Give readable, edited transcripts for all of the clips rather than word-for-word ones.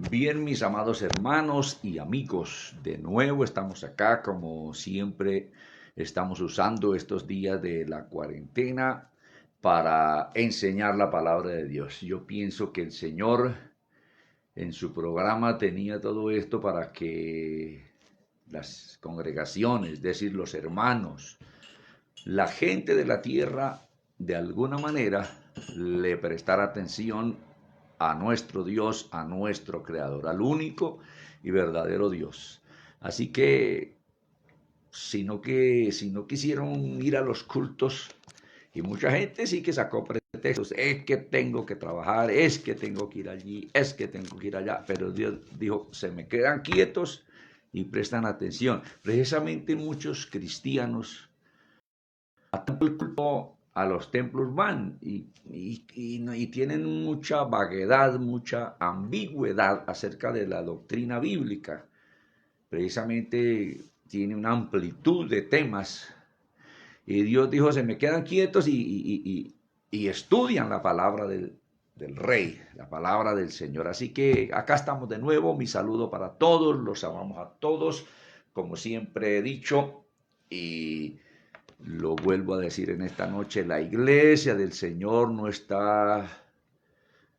Bien, mis amados hermanos y amigos, de nuevo estamos acá, como siempre estamos usando estos días de la cuarentena para enseñar la palabra de Dios. Yo pienso que el Señor en su programa tenía todo esto para que las congregaciones, es decir, los hermanos, la gente de la tierra, de alguna manera, le prestara atención a nuestro Dios, a nuestro Creador, al único y verdadero Dios. Así que si no quisieron ir a los cultos, y mucha gente sí que sacó pretextos, es que tengo que trabajar, es que tengo que ir allí, es que tengo que ir allá, pero Dios dijo, se me quedan quietos y prestan atención. Precisamente muchos cristianos a los templos van y tienen mucha vaguedad, mucha ambigüedad acerca de la doctrina bíblica. Precisamente tiene una amplitud de temas y Dios dijo, se me quedan quietos y estudian la palabra del Rey, la palabra del Señor. Así que acá estamos de nuevo, mi saludo para todos, los amamos a todos, como siempre he dicho, y lo vuelvo a decir en esta noche, la iglesia del Señor no está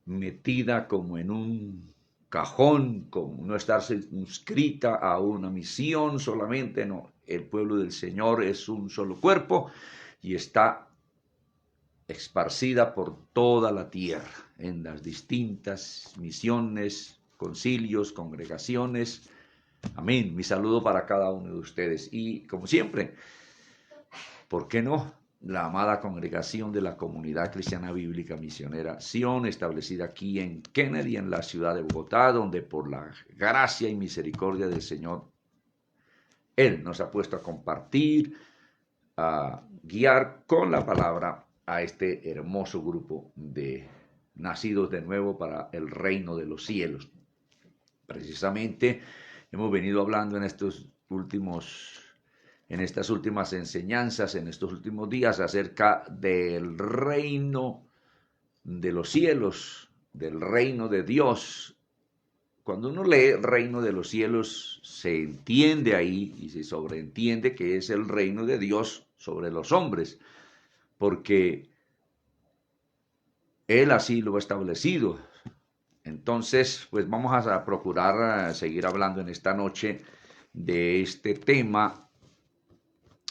metida como en un cajón, como no está inscrita a una misión solamente, no, el pueblo del Señor es un solo cuerpo y está esparcida por toda la tierra, en las distintas misiones, concilios, congregaciones. Amén. Mi saludo para cada uno de ustedes. Y como siempre, ¿por qué no? La amada congregación de la Comunidad Cristiana Bíblica Misionera Sion, establecida aquí en Kennedy, en la ciudad de Bogotá, donde por la gracia y misericordia del Señor, Él nos ha puesto a compartir, a guiar con la palabra a este hermoso grupo de nacidos de nuevo para el reino de los cielos. Precisamente hemos venido hablando en estas últimas enseñanzas, en estos últimos días, acerca del reino de los cielos, del reino de Dios. Cuando uno lee reino de los cielos, se entiende ahí y se sobreentiende que es el reino de Dios sobre los hombres, porque Él así lo ha establecido. Entonces, pues vamos a procurar seguir hablando en esta noche de este tema.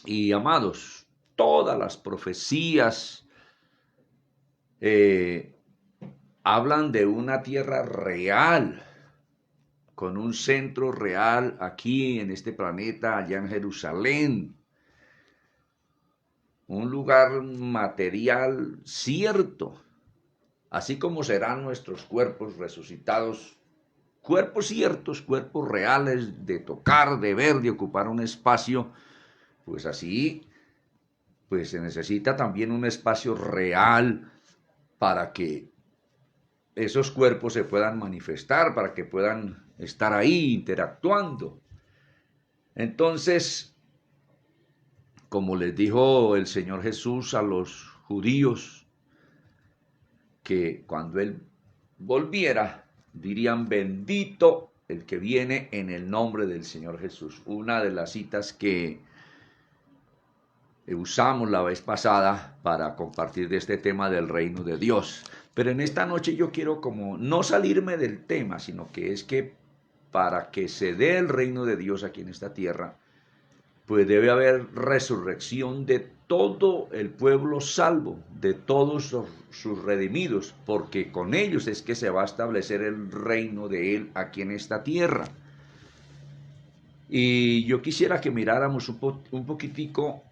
Y amados, todas las profecías hablan de una tierra real, con un centro real aquí en este planeta, allá en Jerusalén. Un lugar material cierto, así como serán nuestros cuerpos resucitados, cuerpos ciertos, cuerpos reales, de tocar, de ver, de ocupar un espacio, pues así pues se necesita también un espacio real para que esos cuerpos se puedan manifestar, para que puedan estar ahí interactuando. Entonces, como les dijo el Señor Jesús a los judíos, que cuando Él volviera, dirían, bendito el que viene en el nombre del Señor Jesús. Una de las citas que usamos la vez pasada para compartir de este tema del reino de Dios. Pero en esta noche yo quiero como no salirme del tema, sino que es que para que se dé el reino de Dios aquí en esta tierra, pues debe haber resurrección de todo el pueblo salvo, de todos sus redimidos, porque con ellos es que se va a establecer el reino de Él aquí en esta tierra. Y yo quisiera que miráramos un poquitico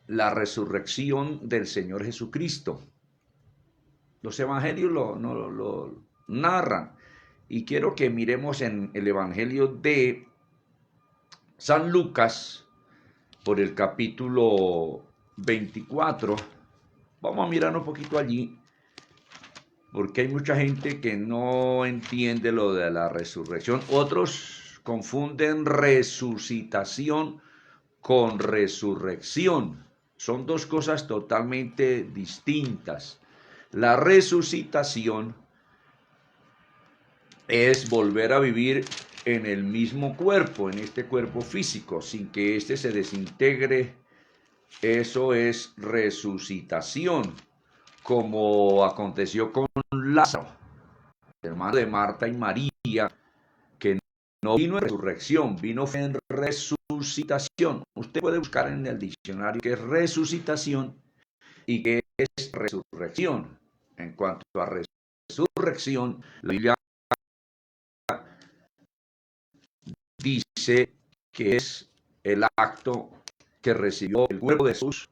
la resurrección del Señor Jesucristo. Los evangelios lo narran. Y quiero que miremos en el evangelio de San Lucas, por el capítulo 24. Vamos a mirar un poquito allí, porque hay mucha gente que no entiende lo de la resurrección. Otros confunden resucitación con resurrección. Son dos cosas totalmente distintas. La resucitación es volver a vivir en el mismo cuerpo, en este cuerpo físico, sin que éste se desintegre. Eso es resucitación, como aconteció con Lázaro, hermano de Marta y María, que no vino en resurrección, vino en resucitación. Usted puede buscar en el diccionario qué es resucitación y qué es resurrección. En cuanto a resurrección, la Biblia dice que es el acto que recibió el cuerpo de Jesús,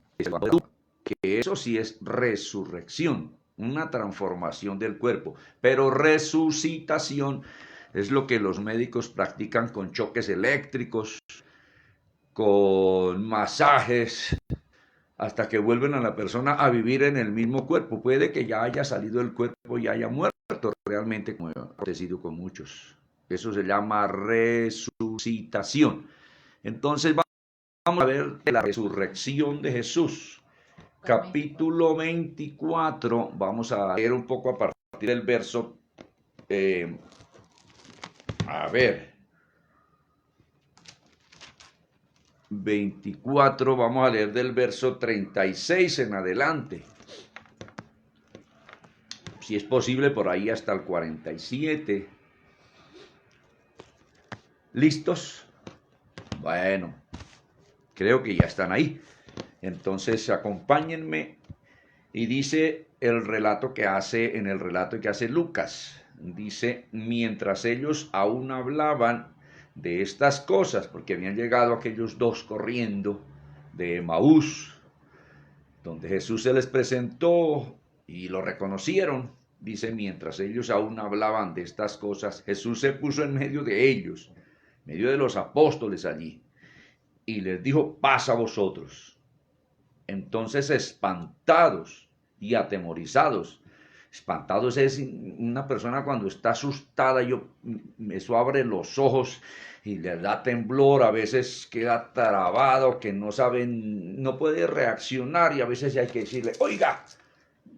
que eso sí es resurrección, una transformación del cuerpo, pero resucitación es lo que los médicos practican con choques eléctricos, con masajes, hasta que vuelven a la persona a vivir en el mismo cuerpo. Puede que ya haya salido del cuerpo y haya muerto realmente, como ha acontecido con muchos. Eso se llama resucitación. Entonces vamos a ver la resurrección de Jesús. Capítulo 24, vamos a leer un poco a partir del verso, a ver, 24, vamos a leer del verso 36 en adelante. Si es posible, por ahí hasta el 47. ¿Listos? Bueno, creo que ya están ahí. Entonces, acompáñenme. Y dice el relato que hace, en el relato que hace Lucas, dice, mientras ellos aún hablaban de estas cosas, porque habían llegado aquellos dos corriendo de Emaús, donde Jesús se les presentó y lo reconocieron. Dice, mientras ellos aún hablaban de estas cosas, Jesús se puso en medio de ellos, en medio de los apóstoles allí, y les dijo, paz a vosotros. Entonces, espantados y atemorizados, espantados es una persona cuando está asustada, eso abre los ojos y le da temblor, a veces queda trabado, que no saben, no puede reaccionar, y a veces hay que decirle, oiga,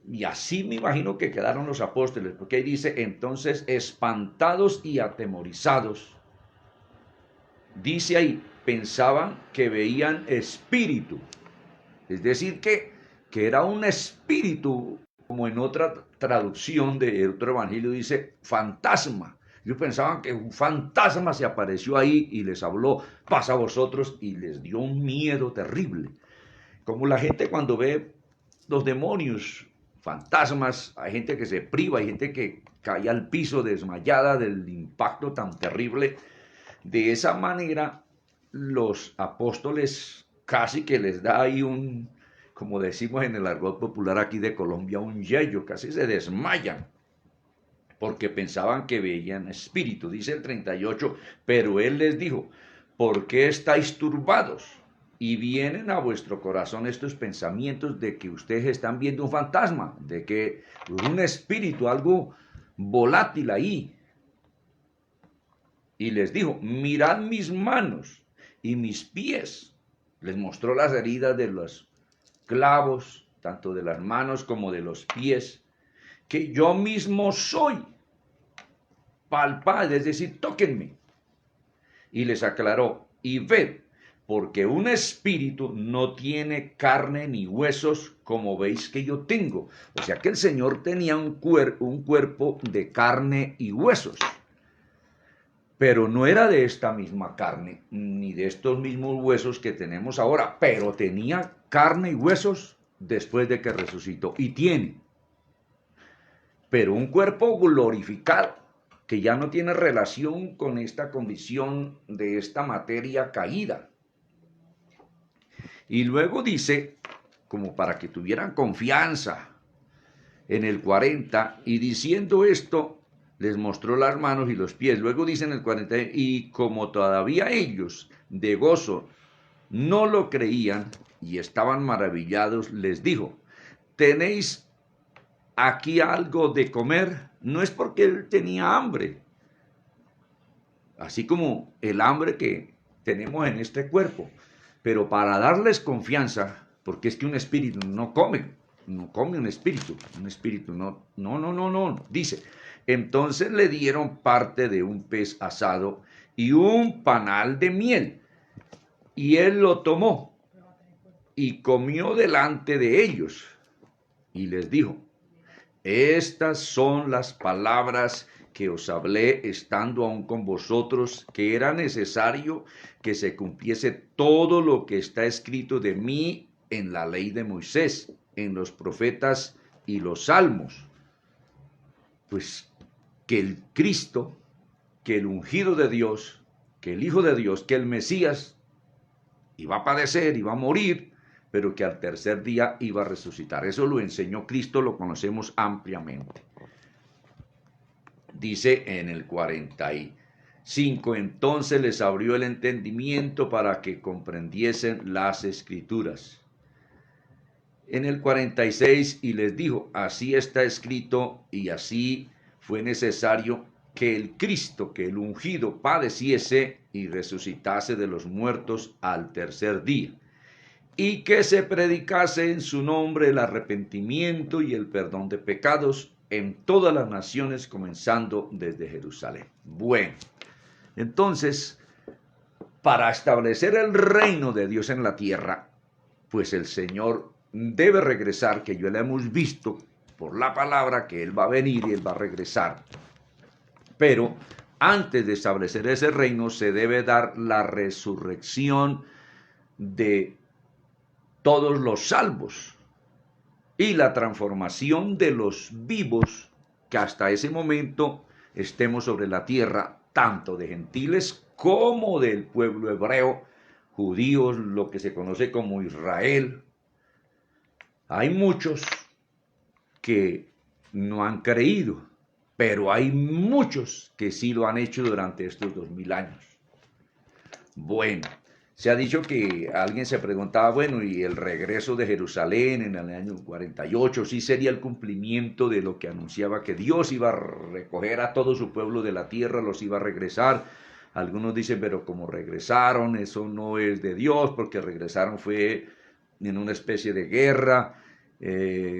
y así me imagino que quedaron los apóstoles, porque ahí dice, entonces espantados y atemorizados, dice ahí, pensaban que veían espíritu, es decir, que era un espíritu, como en otra traducción de otro evangelio dice, fantasma. Ellos pensaban que un fantasma se apareció ahí y les habló, pasa a vosotros, y les dio un miedo terrible. Como la gente cuando ve los demonios, fantasmas, hay gente que se priva, hay gente que cae al piso desmayada del impacto tan terrible. De esa manera, los apóstoles casi que les da ahí un, como decimos en el argot popular aquí de Colombia, un yello, casi se desmayan, porque pensaban que veían espíritu. Dice el 38, pero él les dijo, ¿por qué estáis turbados? Y vienen a vuestro corazón estos pensamientos de que ustedes están viendo un fantasma, de que un espíritu, algo volátil ahí. Y les dijo, mirad mis manos y mis pies. Les mostró las heridas de los clavos, tanto de las manos como de los pies, que yo mismo soy. Palpad, es decir, tóquenme. Y les aclaró, y ved, porque un espíritu no tiene carne ni huesos como veis que yo tengo. O sea que el Señor tenía un cuerpo de carne y huesos. Pero no era de esta misma carne, ni de estos mismos huesos que tenemos ahora, pero tenía carne y huesos después de que resucitó, y tiene. Pero un cuerpo glorificado, que ya no tiene relación con esta condición de esta materia caída. Y luego dice, como para que tuvieran confianza, en el 40, y diciendo esto, les mostró las manos y los pies. Luego dice en el 40, y como todavía ellos de gozo no lo creían y estaban maravillados, les dijo, ¿tenéis aquí algo de comer? No es porque él tenía hambre, así como el hambre que tenemos en este cuerpo, pero para darles confianza, porque es que un espíritu no come un espíritu no, dice, Entonces le dieron parte de un pez asado y un panal de miel. Y él lo tomó y comió delante de ellos. Y les dijo: estas son las palabras que os hablé estando aún con vosotros, que era necesario que se cumpliese todo lo que está escrito de mí en la ley de Moisés, en los profetas y los salmos. Pues que el Cristo, que el ungido de Dios, que el Hijo de Dios, que el Mesías iba a padecer, iba a morir, pero que al tercer día iba a resucitar. Eso lo enseñó Cristo, lo conocemos ampliamente. Dice en el 45, entonces les abrió el entendimiento para que comprendiesen las Escrituras. En el 46, y les dijo: así está escrito, y así fue necesario que el Cristo, que el ungido, padeciese y resucitase de los muertos al tercer día, y que se predicase en su nombre el arrepentimiento y el perdón de pecados en todas las naciones, comenzando desde Jerusalén. Bueno, entonces, para establecer el reino de Dios en la tierra, pues el Señor debe regresar, que ya lo hemos visto por la palabra, que Él va a venir y Él va a regresar. Pero antes de establecer ese reino, se debe dar la resurrección de todos los salvos y la transformación de los vivos, que hasta ese momento estemos sobre la tierra, tanto de gentiles como del pueblo hebreo, judíos, lo que se conoce como Israel. Hay muchos que no han creído, pero hay muchos que sí lo han hecho durante estos 2000 años. Bueno, se ha dicho que alguien se preguntaba, bueno, y el regreso de Jerusalén en el año 48, ¿sí sería el cumplimiento de lo que anunciaba que Dios iba a recoger a todo su pueblo de la tierra, los iba a regresar? Algunos dicen, pero como regresaron, eso no es de Dios, porque regresaron fue en una especie de guerra,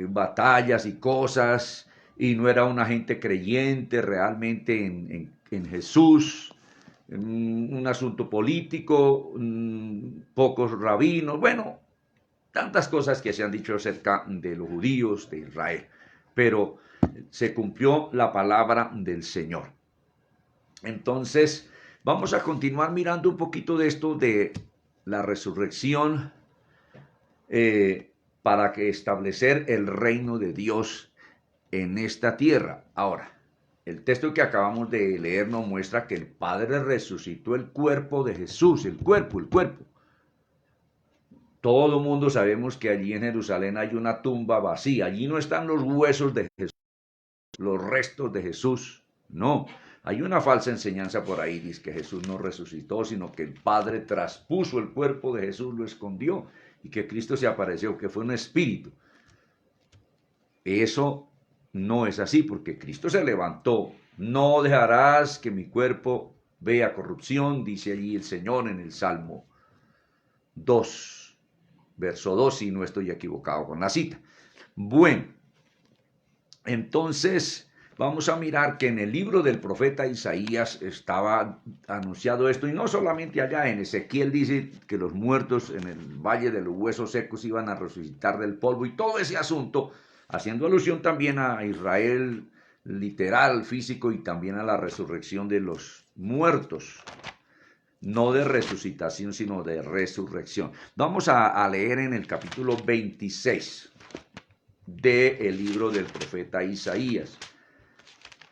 batallas y cosas, y no era una gente creyente realmente en Jesús. Un asunto político, pocos rabinos, bueno, tantas cosas que se han dicho acerca de los judíos de Israel, pero se cumplió la palabra del Señor. Entonces, vamos a continuar mirando un poquito de esto de la resurrección para que establecer el reino de Dios en esta tierra. Ahora, el texto que acabamos de leer nos muestra que el Padre resucitó el cuerpo de Jesús, el cuerpo. Todo el mundo sabemos que allí en Jerusalén hay una tumba vacía. Allí no están los huesos de Jesús, los restos de Jesús. No, hay una falsa enseñanza por ahí, dice que Jesús no resucitó, sino que el Padre traspuso el cuerpo de Jesús, lo escondió, y que Cristo se apareció, que fue un espíritu. Eso no es así, porque Cristo se levantó. No dejarás que mi cuerpo vea corrupción, dice allí el Señor en el Salmo 2, verso 2, si no estoy equivocado con la cita. Bueno, entonces vamos a mirar que en el libro del profeta Isaías estaba anunciado esto, y no solamente allá, en Ezequiel dice que los muertos en el valle de los huesos secos iban a resucitar del polvo, y todo ese asunto, haciendo alusión también a Israel literal, físico, y también a la resurrección de los muertos. No de resucitación, sino de resurrección. Vamos a leer en el capítulo 26 del libro del profeta Isaías.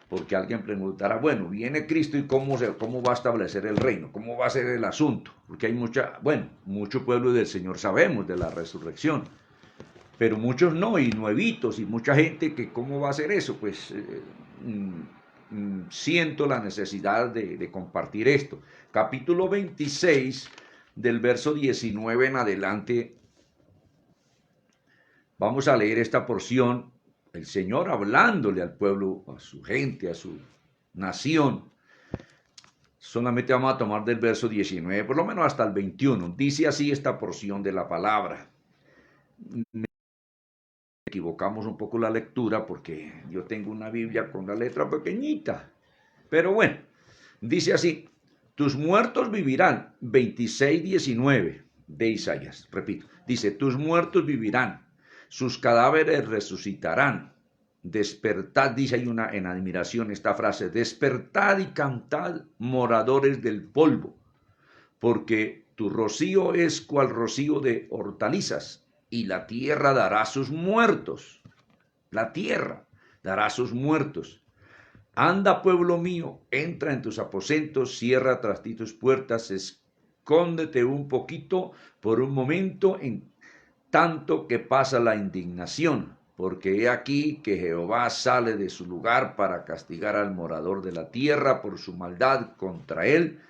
Porque alguien preguntará, bueno, viene Cristo y cómo va a establecer el reino, cómo va a ser el asunto. Porque hay mucho pueblo del Señor sabemos de la resurrección, pero muchos no, y nuevitos, y mucha gente que cómo va a ser eso. Pues siento la necesidad de compartir esto. Capítulo 26, del verso 19 en adelante, vamos a leer esta porción, el Señor hablándole al pueblo, a su gente, a su nación. Solamente vamos a tomar del verso 19, por lo menos hasta el 21. Dice así esta porción de la palabra. equivocamos un poco la lectura porque yo tengo una Biblia con la letra pequeñita. Pero bueno, dice así, tus muertos vivirán, 26:19 de Isaías, repito, dice, tus muertos vivirán, sus cadáveres resucitarán. Despertad, dice ahí una en admiración esta frase, despertad y cantad, moradores del polvo, porque tu rocío es cual rocío de hortalizas, y la tierra dará sus muertos. La tierra dará sus muertos. Anda, pueblo mío, entra en tus aposentos, cierra tras ti tus puertas, escóndete un poquito por un momento en tanto que pasa la indignación, porque he aquí que Jehová sale de su lugar para castigar al morador de la tierra por su maldad contra él,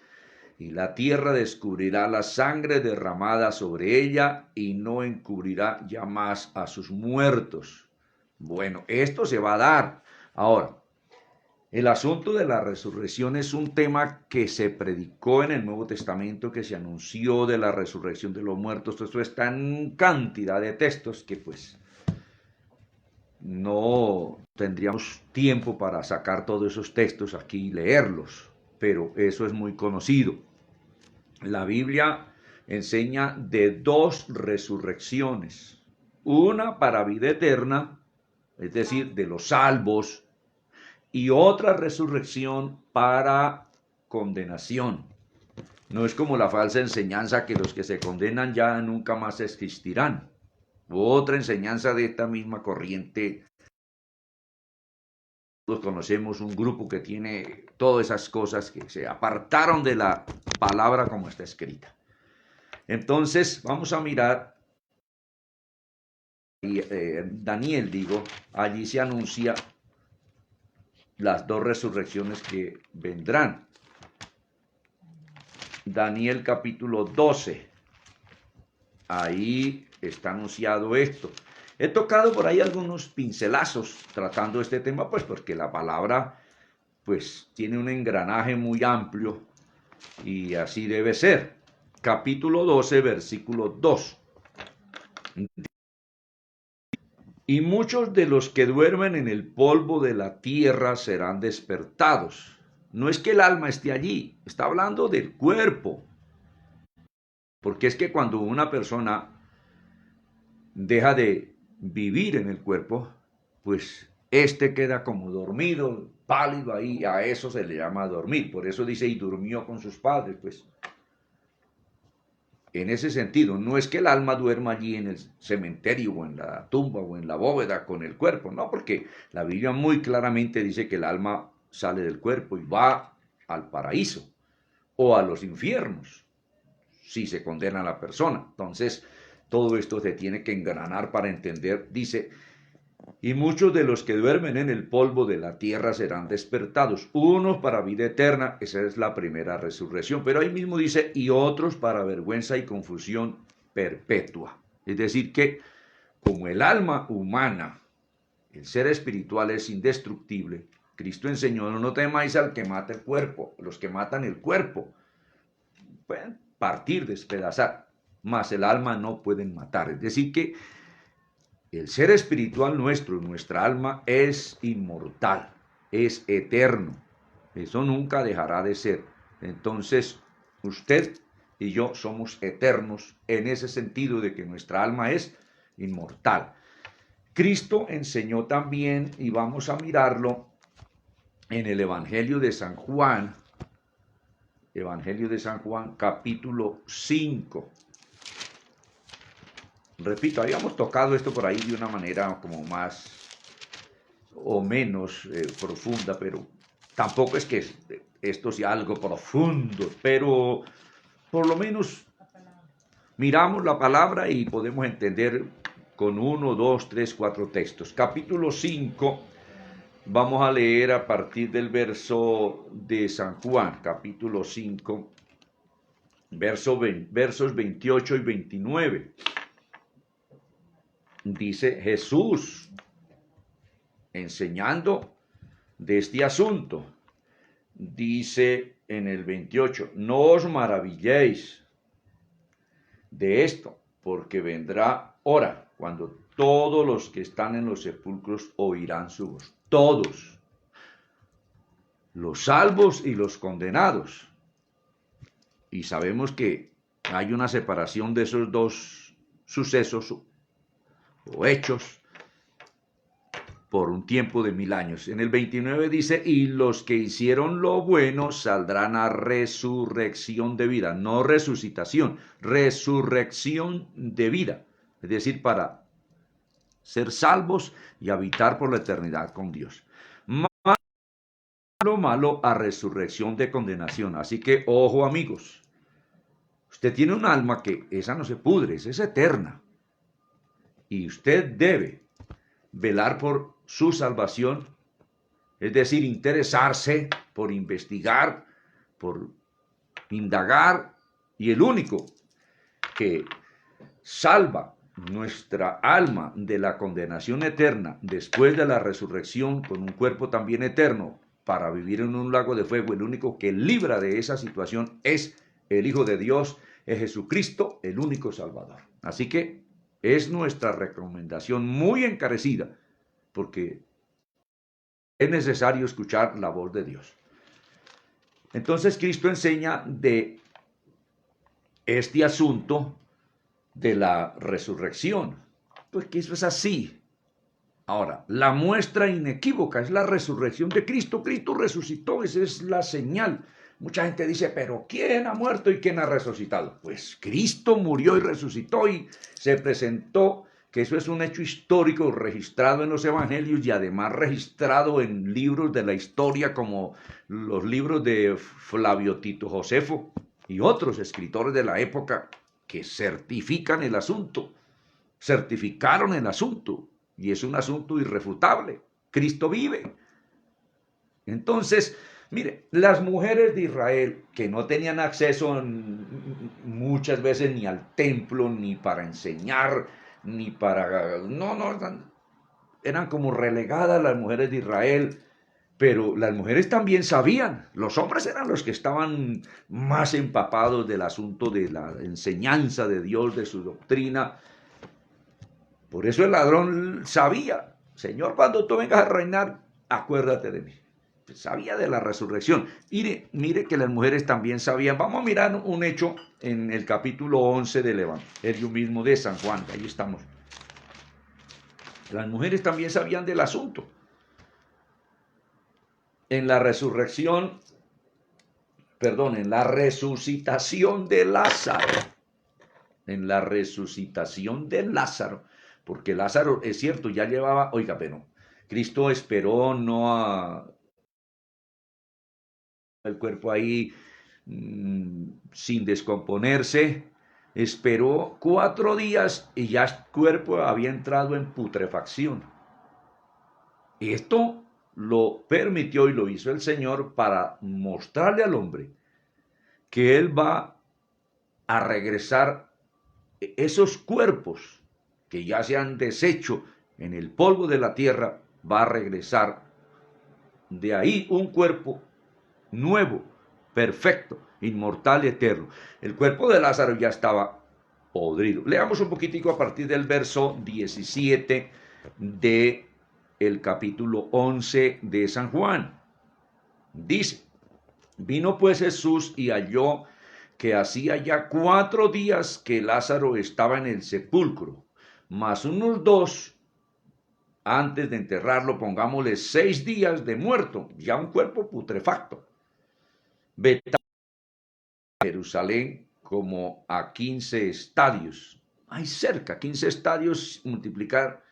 y la tierra descubrirá la sangre derramada sobre ella y no encubrirá ya más a sus muertos. Bueno, esto se va a dar. Ahora, el asunto de la resurrección es un tema que se predicó en el Nuevo Testamento, que se anunció de la resurrección de los muertos. Esto está en cantidad de textos que pues no tendríamos tiempo para sacar todos esos textos aquí y leerlos, pero eso es muy conocido. La Biblia enseña de dos resurrecciones, una para vida eterna, es decir, de los salvos, y otra resurrección para condenación. No es como la falsa enseñanza que los que se condenan ya nunca más existirán. Otra enseñanza de esta misma corriente. Todos conocemos un grupo que tiene todas esas cosas que se apartaron de la palabra como está escrita. Entonces, vamos a mirar, Daniel, allí se anuncia las dos resurrecciones que vendrán. Daniel capítulo 12. Ahí está anunciado esto. He tocado por ahí algunos pincelazos tratando este tema, pues porque la palabra pues tiene un engranaje muy amplio y así debe ser. Capítulo 12, versículo 2. Y muchos de los que duermen en el polvo de la tierra serán despertados. No es que el alma esté allí, está hablando del cuerpo. Porque es que cuando una persona deja de vivir en el cuerpo, pues este queda como dormido, pálido ahí, a eso se le llama dormir. Por eso dice, y durmió con sus padres, pues. En ese sentido, no es que el alma duerma allí en el cementerio o en la tumba o en la bóveda con el cuerpo, no, porque la Biblia muy claramente dice que el alma sale del cuerpo y va al paraíso o a los infiernos, si se condena a la persona. Entonces, todo esto se tiene que engranar para entender, dice, y muchos de los que duermen en el polvo de la tierra serán despertados, unos para vida eterna, esa es la primera resurrección, pero ahí mismo dice, y otros para vergüenza y confusión perpetua. Es decir que, como el alma humana, el ser espiritual es indestructible, Cristo enseñó, no temáis al que mata el cuerpo, los que matan el cuerpo pueden partir, despedazar, mas el alma no pueden matar. Es decir que el ser espiritual nuestro, nuestra alma, es inmortal, es eterno. Eso nunca dejará de ser. Entonces, usted y yo somos eternos en ese sentido de que nuestra alma es inmortal. Cristo enseñó también, y vamos a mirarlo en el Evangelio de San Juan, capítulo 5. Repito, habíamos tocado esto por ahí de una manera como más o menos profunda, pero tampoco es que esto sea algo profundo, pero por lo menos miramos la palabra y podemos entender con 1, 2, 3, 4 textos. Capítulo 5, vamos a leer a partir del verso de San Juan, capítulo 5, versos 28 y 29. Dice Jesús, enseñando de este asunto, dice en el 28, no os maravilléis de esto, porque vendrá hora cuando todos los que están en los sepulcros oirán su voz. Todos. Los salvos y los condenados. Y sabemos que hay una separación de esos dos sucesos o hechos por un tiempo de 1000 años. En el 29 dice, y los que hicieron lo bueno saldrán a resurrección de vida, no resucitación, resurrección de vida, es decir, para ser salvos y habitar por la eternidad con Dios. Lo malo a resurrección de condenación. Así que, ojo amigos, usted tiene un alma que esa no se pudre, esa es eterna. Y usted debe velar por su salvación, es decir, interesarse por investigar, por indagar, y el único que salva nuestra alma de la condenación eterna después de la resurrección con un cuerpo también eterno para vivir en un lago de fuego, el único que libra de esa situación es el Hijo de Dios, es Jesucristo, el único Salvador. Así que es nuestra recomendación muy encarecida, porque es necesario escuchar la voz de Dios. Entonces Cristo enseña de este asunto de la resurrección, pues que eso es así. Ahora, la muestra inequívoca es la resurrección de Cristo. Cristo resucitó, esa es la señal. Mucha gente dice, pero ¿quién ha muerto y quién ha resucitado? Pues Cristo murió y resucitó y se presentó, que eso es un hecho histórico registrado en los evangelios y además registrado en libros de la historia como los libros de Flavio Tito Josefo y otros escritores de la época que certifican el asunto, certificaron el asunto. Y es un asunto irrefutable. Cristo vive. Entonces, mire, las mujeres de Israel que no tenían acceso muchas veces ni al templo, ni para enseñar, ni para... No, eran como relegadas las mujeres de Israel. Pero las mujeres también sabían. Los hombres eran los que estaban más empapados del asunto de la enseñanza de Dios, de su doctrina. Por eso el ladrón sabía, Señor, cuando tú vengas a reinar, acuérdate de mí. Sabía de la resurrección. Mire que las mujeres también sabían. Vamos a mirar un hecho en el capítulo 11 del Evangelio mismo de San Juan. Ahí estamos. Las mujeres también sabían del asunto. En la resurrección, en la resucitación de Lázaro. En la resucitación de Lázaro. Porque Lázaro, es cierto, ya llevaba, oiga, pero Cristo esperó no a el cuerpo ahí sin descomponerse, esperó 4 días y ya el cuerpo había entrado en putrefacción. Y esto lo permitió y lo hizo el Señor para mostrarle al hombre que Él va a regresar esos cuerpos que ya se han deshecho en el polvo de la tierra, va a regresar de ahí un cuerpo nuevo, perfecto, inmortal y eterno. El cuerpo de Lázaro ya estaba podrido. Leamos un poquitico a partir del verso 17 de el capítulo 11 de San Juan. Dice, vino pues Jesús y halló que hacía ya 4 días que Lázaro estaba en el sepulcro, más unos 2 antes de enterrarlo, pongámosle 6 días de muerto, ya un cuerpo putrefacto. Jerusalén como a 15 estadios. Hay cerca, 15 estadios, multiplicar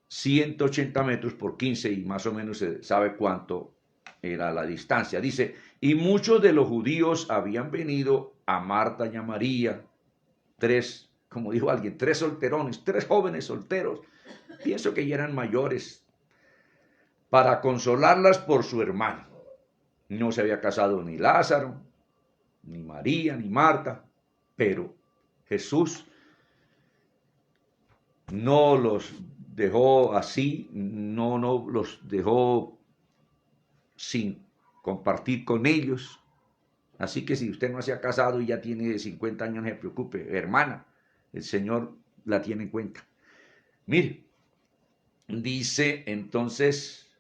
180 metros por 15 y más o menos se sabe cuánto era la distancia. Dice, y muchos de los judíos habían venido a Marta y a María, 3, como dijo alguien, 3 solterones, 3 jóvenes solteros, pienso que ya eran mayores, para consolarlas por su hermano. No se había casado ni Lázaro, ni María, ni Marta, pero Jesús no los dejó así, no los dejó sin compartir con ellos. Así que si usted no se ha casado y ya tiene 50 años, no se preocupe, hermana, el Señor la tiene en cuenta. Mire, dice entonces,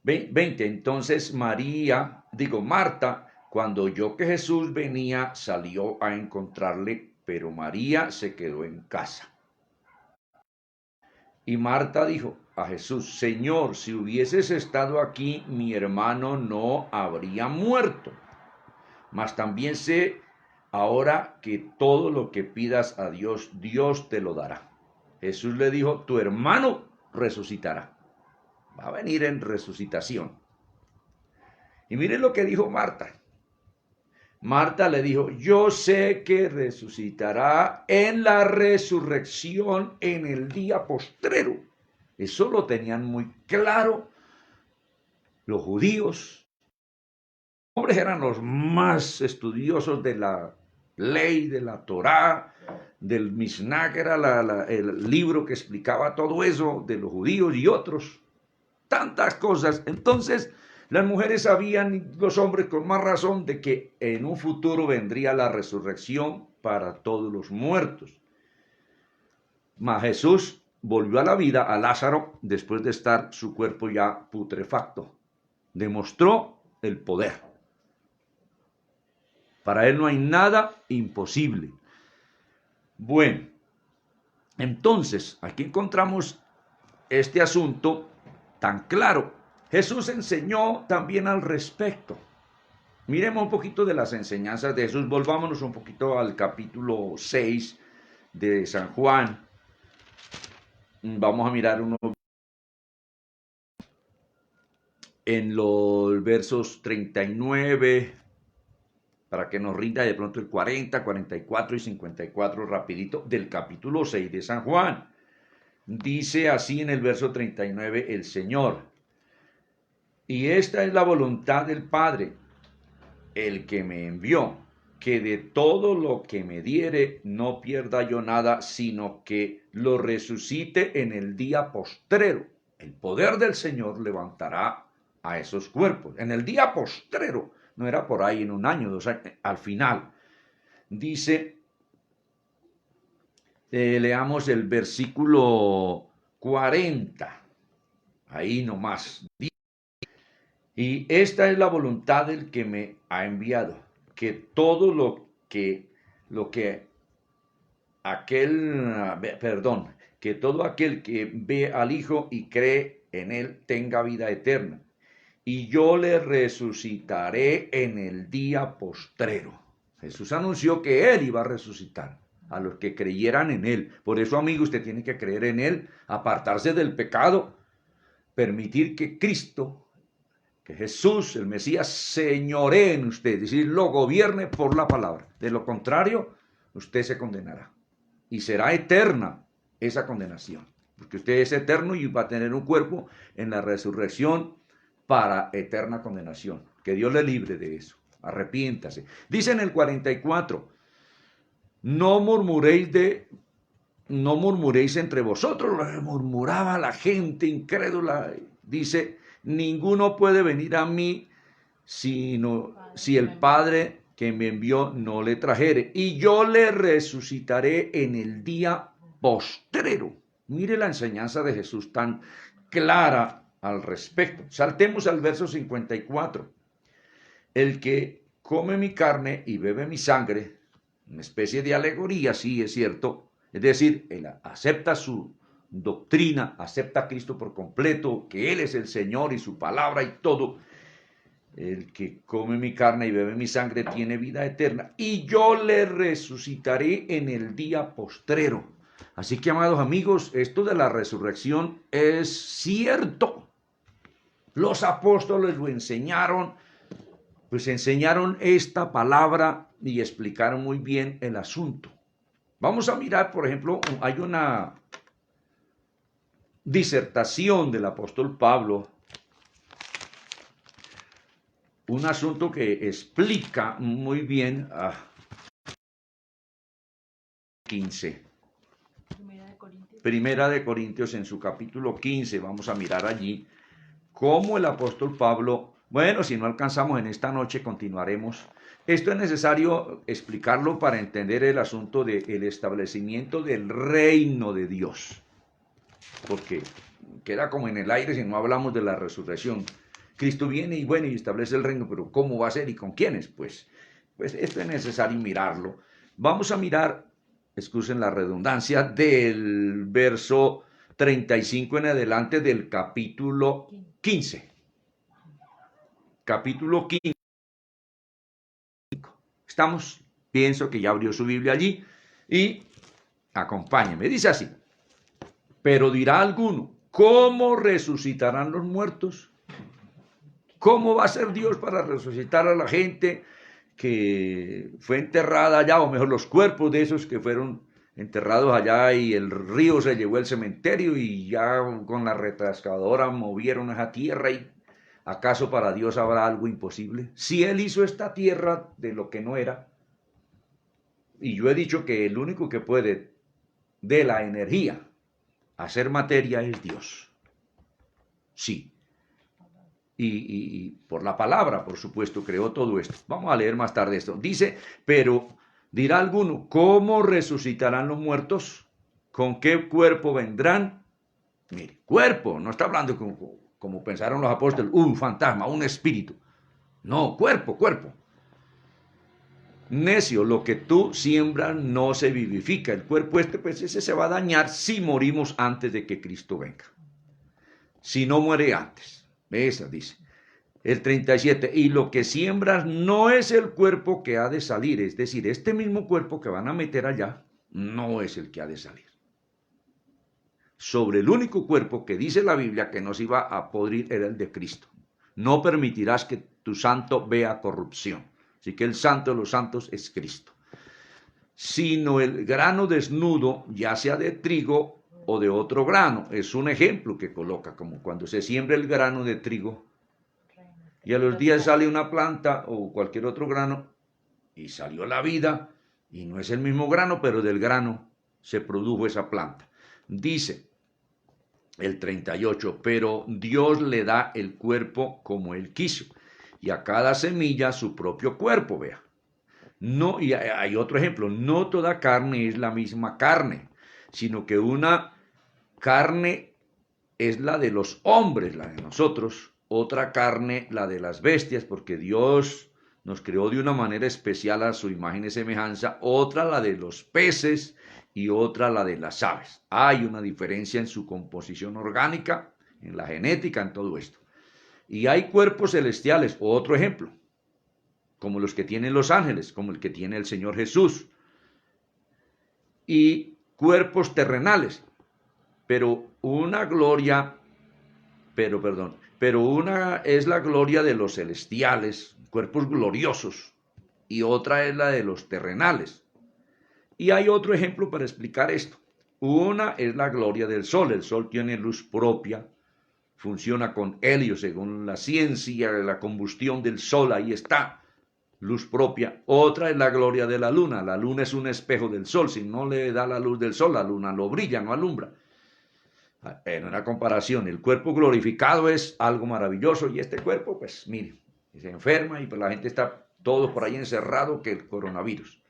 20, entonces Marta, cuando oyó que Jesús venía, salió a encontrarle, pero María se quedó en casa. Y Marta dijo a Jesús, Señor, si hubieses estado aquí, mi hermano no habría muerto. Mas también sé ahora que todo lo que pidas a Dios, Dios te lo dará. Jesús le dijo, tu hermano resucitará. Va a venir en resucitación. Y miren lo que dijo Marta. Marta le dijo, yo sé que resucitará en la resurrección en el día postrero. Eso lo tenían muy claro los judíos. Los hombres eran los más estudiosos de la ley, de la Torá, del Mishnah, que era el libro que explicaba todo eso de los judíos y otros. Tantas cosas. Entonces, las mujeres sabían, los hombres con más razón, de que en un futuro vendría la resurrección para todos los muertos. Mas Jesús volvió a la vida a Lázaro después de estar su cuerpo ya putrefacto. Demostró el poder. Para él no hay nada imposible. Bueno, entonces aquí encontramos este asunto tan claro. Jesús enseñó también al respecto. Miremos un poquito de las enseñanzas de Jesús. Volvámonos un poquito al capítulo 6 de San Juan. Vamos a mirar en los versos 39, para que nos rinda de pronto el 40, 44 y 54 rapidito del capítulo 6 de San Juan. Dice así en el verso 39 el Señor: y esta es la voluntad del Padre, el que me envió, que de todo lo que me diere no pierda yo nada, sino que lo resucite en el día postrero. El poder del Señor levantará a esos cuerpos. En el día postrero, no era por ahí en un año, 2 años, al final. Dice, leamos el versículo 40, ahí nomás. Y esta es la voluntad del que me ha enviado, que todo que todo aquel que ve al Hijo y cree en él tenga vida eterna. Y yo le resucitaré en el día postrero. Jesús anunció que él iba a resucitar a los que creyeran en él. Por eso, amigo, usted tiene que creer en él, apartarse del pecado, permitir que Cristo, que Jesús, el Mesías, señoree en usted, es decir, lo gobierne por la palabra. De lo contrario, usted se condenará. Y será eterna esa condenación. Porque usted es eterno y va a tener un cuerpo en la resurrección para eterna condenación. Que Dios le libre de eso. Arrepiéntase. Dice en el 44, no murmuréis entre vosotros. Murmuraba la gente incrédula. Dice, ninguno puede venir a mí sino si el Padre que me envió no le trajere, y yo le resucitaré en el día postrero. Mire la enseñanza de Jesús tan clara al respecto. Saltemos al verso 54. El que come mi carne y bebe mi sangre, una especie de alegoría, sí es cierto, es decir, él acepta su doctrina, acepta a Cristo por completo, que Él es el Señor y su palabra y todo. El que come mi carne y bebe mi sangre tiene vida eterna, y yo le resucitaré en el día postrero. Así que, amados amigos, esto de la resurrección es cierto. Los apóstoles lo enseñaron, pues enseñaron esta palabra y explicaron muy bien el asunto. Vamos a mirar, por ejemplo, hay una disertación del apóstol Pablo, un asunto que explica muy bien 15. Primera de Corintios en su capítulo 15, vamos a mirar allí cómo el apóstol Pablo Bueno, si no alcanzamos en esta noche, continuaremos. Esto es necesario explicarlo para entender el asunto del establecimiento del reino de Dios, porque queda como en el aire si no hablamos de la resurrección. Cristo viene y bueno, y establece el reino, pero ¿cómo va a ser y con quiénes? Pues esto es necesario mirarlo. Vamos a mirar, excusen la redundancia, del verso 35 en adelante del capítulo 15. Capítulo 15. ¿Estamos? Pienso que ya abrió su Biblia allí y acompáñeme. Dice así: pero dirá alguno, ¿cómo resucitarán los muertos? ¿Cómo va a ser Dios para resucitar a la gente que fue enterrada allá, o mejor los cuerpos de esos que fueron enterrados allá y el río se llevó el cementerio y ya con la retrascadora movieron esa tierra? ¿Y acaso para Dios habrá algo imposible? Si Él hizo esta tierra de lo que no era, y yo he dicho que el único que puede de la energía hacer materia es Dios. Sí. Y por la palabra, por supuesto, creó todo esto. Vamos a leer más tarde esto. Dice, pero dirá alguno, ¿cómo resucitarán los muertos? ¿Con qué cuerpo vendrán? Mire, cuerpo, no está hablando como pensaron los apóstoles, un fantasma, un espíritu. No, cuerpo, cuerpo. Necio, lo que tú siembras no se vivifica. El cuerpo pues ese se va a dañar si morimos antes de que Cristo venga. Si no muere antes. Esa dice. El 37, y lo que siembras no es el cuerpo que ha de salir, es decir, este mismo cuerpo que van a meter allá, no es el que ha de salir. Sobre el único cuerpo que dice la Biblia que no se iba a podrir era el de Cristo. No permitirás que tu santo vea corrupción. Así que el santo de los santos es Cristo. Sino el grano desnudo, ya sea de trigo o de otro grano. Es un ejemplo que coloca, como cuando se siembra el grano de trigo y a los días sale una planta o cualquier otro grano y salió la vida y no es el mismo grano, pero del grano se produjo esa planta. Dice el 38, pero Dios le da el cuerpo como Él quiso y a cada semilla su propio cuerpo, vea. No, y hay otro ejemplo, no toda carne es la misma carne, sino que una carne es la de los hombres, la de nosotros, otra carne la de las bestias, porque Dios nos creó de una manera especial a su imagen y semejanza, otra la de los peces y otra la de las aves. Hay una diferencia en su composición orgánica, en la genética, en todo esto. Y hay cuerpos celestiales, otro ejemplo, como los que tienen los ángeles, como el que tiene el Señor Jesús, y cuerpos terrenales, pero una es la gloria de los celestiales, cuerpos gloriosos, y otra es la de los terrenales. Y hay otro ejemplo para explicar esto. Una es la gloria del sol. El sol tiene luz propia, funciona con helio según la ciencia, la combustión del sol, ahí está, luz propia. Otra es la gloria de la luna. La luna es un espejo del sol. Si no le da la luz del sol, la luna lo brilla, no alumbra. En una comparación, el cuerpo glorificado es algo maravilloso y este cuerpo, pues mire, se enferma y pues la gente está todos por ahí encerrado que el coronavirus.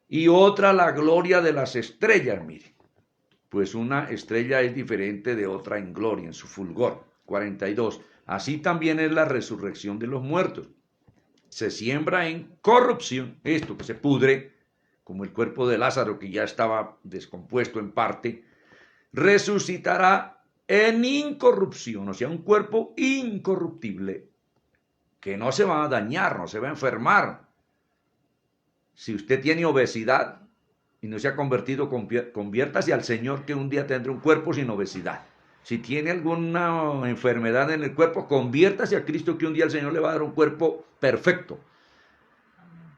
Y otra, la gloria de las estrellas, mire, pues una estrella es diferente de otra en gloria, en su fulgor. 42. Así también es la resurrección de los muertos. Se siembra en corrupción, esto que se pudre, como el cuerpo de Lázaro que ya estaba descompuesto en parte, resucitará en incorrupción, o sea, un cuerpo incorruptible, que no se va a dañar, no se va a enfermar. Si usted tiene obesidad y no se ha convertido, conviértase al Señor, que un día tendrá un cuerpo sin obesidad. Si tiene alguna enfermedad en el cuerpo, conviértase a Cristo, que un día el Señor le va a dar un cuerpo perfecto,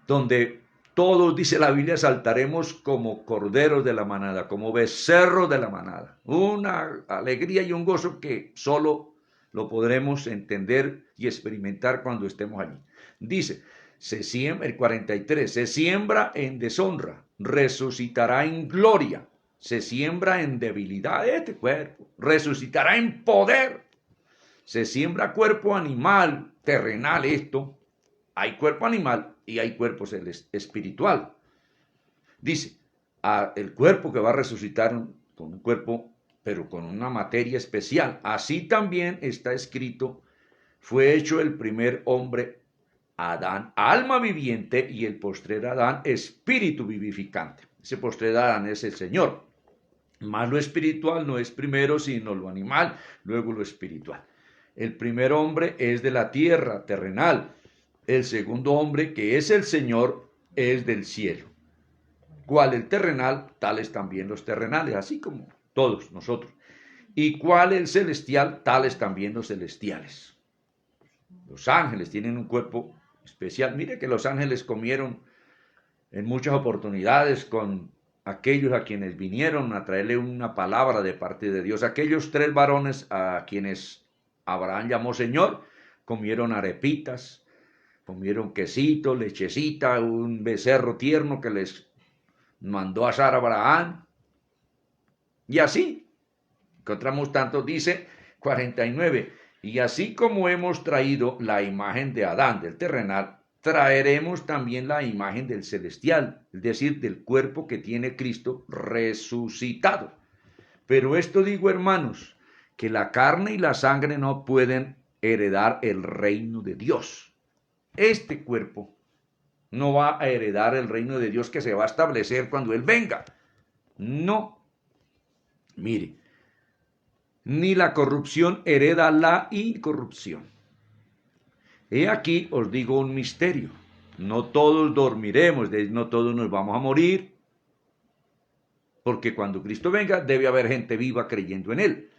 donde todos, dice la Biblia, saltaremos como corderos de la manada, como becerros de la manada. Una alegría y un gozo que solo lo podremos entender y experimentar cuando estemos allí. Dice, se siembra, el 43, se siembra en deshonra, resucitará en gloria. Se siembra en debilidad este cuerpo, resucitará en poder. Se siembra cuerpo animal, terrenal esto. Hay cuerpo animal y hay cuerpo espiritual. Dice, el cuerpo que va a resucitar con un cuerpo, pero con una materia especial. Así también está escrito, fue hecho el primer hombre, Adán, alma viviente, y el postrer Adán, espíritu vivificante. Ese postrer Adán es el Señor. Más lo espiritual no es primero, sino lo animal, luego lo espiritual. El primer hombre es de la tierra, terrenal. El segundo hombre, que es el Señor, es del cielo. Cuál el terrenal, tales también los terrenales, así como todos nosotros. Y cuál el celestial, tales también los celestiales. Los ángeles tienen un cuerpo especial. Mire que los ángeles comieron en muchas oportunidades con aquellos a quienes vinieron a traerle una palabra de parte de Dios. Aquellos 3 varones a quienes Abraham llamó Señor, comieron arepitas, comieron quesito, lechecita, un becerro tierno que les mandó a asar a Abraham. Y así, encontramos tanto, dice 49, y así como hemos traído la imagen de Adán, del terrenal, traeremos también la imagen del celestial, es decir, del cuerpo que tiene Cristo resucitado. Pero esto digo, hermanos, que la carne y la sangre no pueden heredar el reino de Dios. Este cuerpo no va a heredar el reino de Dios que se va a establecer cuando Él venga. No. Mire, ni la corrupción hereda la incorrupción. He aquí os digo un misterio. No todos dormiremos, no todos nos vamos a morir, porque cuando Cristo venga debe haber gente viva creyendo en Él.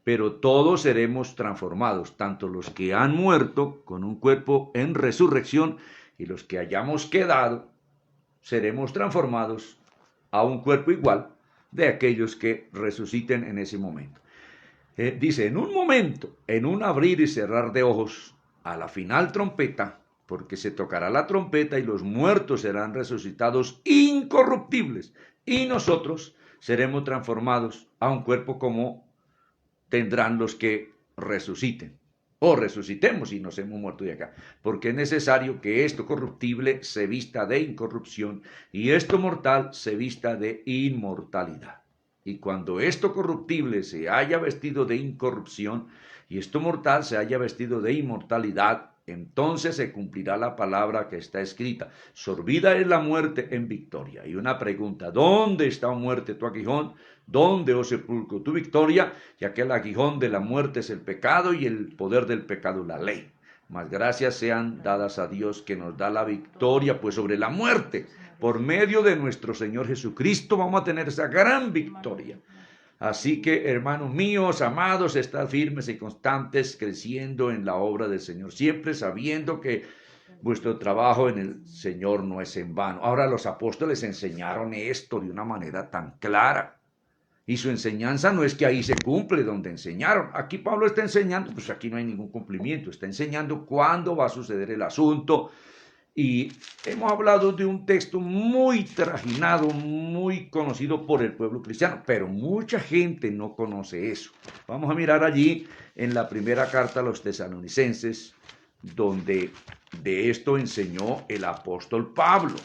Pero todos seremos transformados, tanto los que han muerto con un cuerpo en resurrección y los que hayamos quedado, seremos transformados a un cuerpo igual de aquellos que resuciten en ese momento. Dice, en un momento, en un abrir y cerrar de ojos, a la final trompeta, porque se tocará la trompeta y los muertos serán resucitados incorruptibles, y nosotros seremos transformados a un cuerpo como tendrán los que resuciten, o resucitemos y nos hemos muerto de acá, porque es necesario que esto corruptible se vista de incorrupción y esto mortal se vista de inmortalidad. Y cuando esto corruptible se haya vestido de incorrupción y esto mortal se haya vestido de inmortalidad, entonces se cumplirá la palabra que está escrita. Sorbida es la muerte en victoria. Y una pregunta, ¿dónde está, oh muerte, tu aguijón? ¿Dónde, oh sepulcro, tu victoria? Ya que el aguijón de la muerte es el pecado y el poder del pecado la ley. Mas gracias sean dadas a Dios que nos da la victoria, pues sobre la muerte, por medio de nuestro Señor Jesucristo, vamos a tener esa gran victoria. Así que, hermanos míos, amados, estad firmes y constantes, creciendo en la obra del Señor, siempre sabiendo que vuestro trabajo en el Señor no es en vano. Ahora los apóstoles enseñaron esto de una manera tan clara. Y su enseñanza no es que ahí se cumple donde enseñaron. Aquí Pablo está enseñando, pues aquí no hay ningún cumplimiento. Está enseñando cuándo va a suceder el asunto. Y hemos hablado de un texto muy trajinado, muy conocido por el pueblo cristiano, pero mucha gente no conoce eso. Vamos a mirar allí en la primera carta a los tesalonicenses, donde de esto enseñó el apóstol Pablo.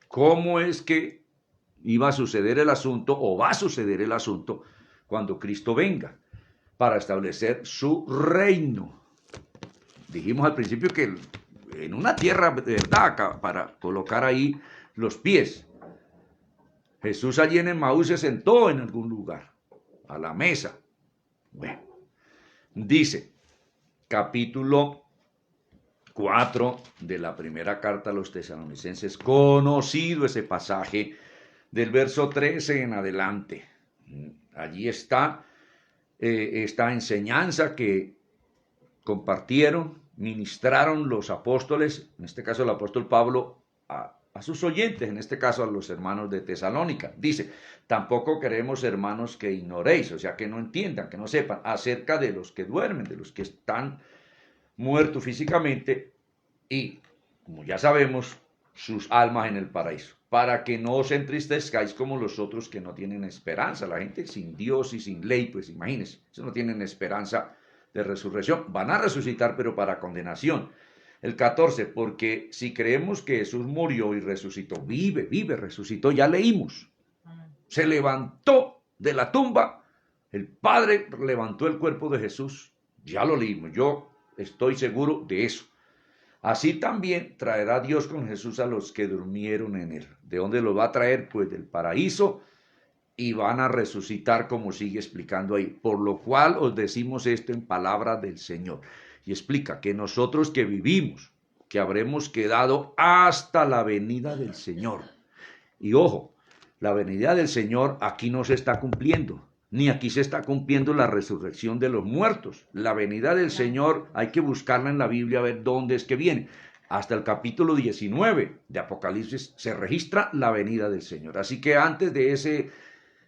¿Cómo es que iba a suceder el asunto, o va a suceder el asunto, cuando Cristo venga para establecer su reino? Dijimos al principio que en una tierra de verdad, para colocar ahí los pies. Jesús allí en Emaús se sentó en algún lugar, a la mesa. Bueno, dice, capítulo 4 de la primera carta a los tesalonicenses, conocido ese pasaje del verso 13 en adelante. Allí está esta enseñanza que compartieron, ministraron los apóstoles, en este caso el apóstol Pablo, a sus oyentes, en este caso a los hermanos de Tesalónica. Dice, tampoco queremos, hermanos, que ignoréis, o sea, que no entiendan, que no sepan, acerca de los que duermen, de los que están muertos físicamente y, como ya sabemos, sus almas en el paraíso, para que no os entristezcáis como los otros que no tienen esperanza. La gente sin Dios y sin ley, pues imagínense, eso no tienen esperanza de resurrección. Van a resucitar, pero para condenación. El 14, porque si creemos que Jesús murió y resucitó, vive, resucitó, ya leímos. Se levantó de la tumba, el Padre levantó el cuerpo de Jesús, ya lo leímos, yo estoy seguro de eso. Así también traerá Dios con Jesús a los que durmieron en él. ¿De dónde los va a traer? Pues del paraíso, y van a resucitar, como sigue explicando ahí. Por lo cual os decimos esto en palabra del Señor. Y explica que nosotros que vivimos, que habremos quedado hasta la venida del Señor. Y ojo, la venida del Señor aquí no se está cumpliendo, ni aquí se está cumpliendo la resurrección de los muertos. La venida del Señor hay que buscarla en la Biblia a ver dónde es que viene. Hasta el capítulo 19 de Apocalipsis se registra la venida del Señor. Así que antes de ese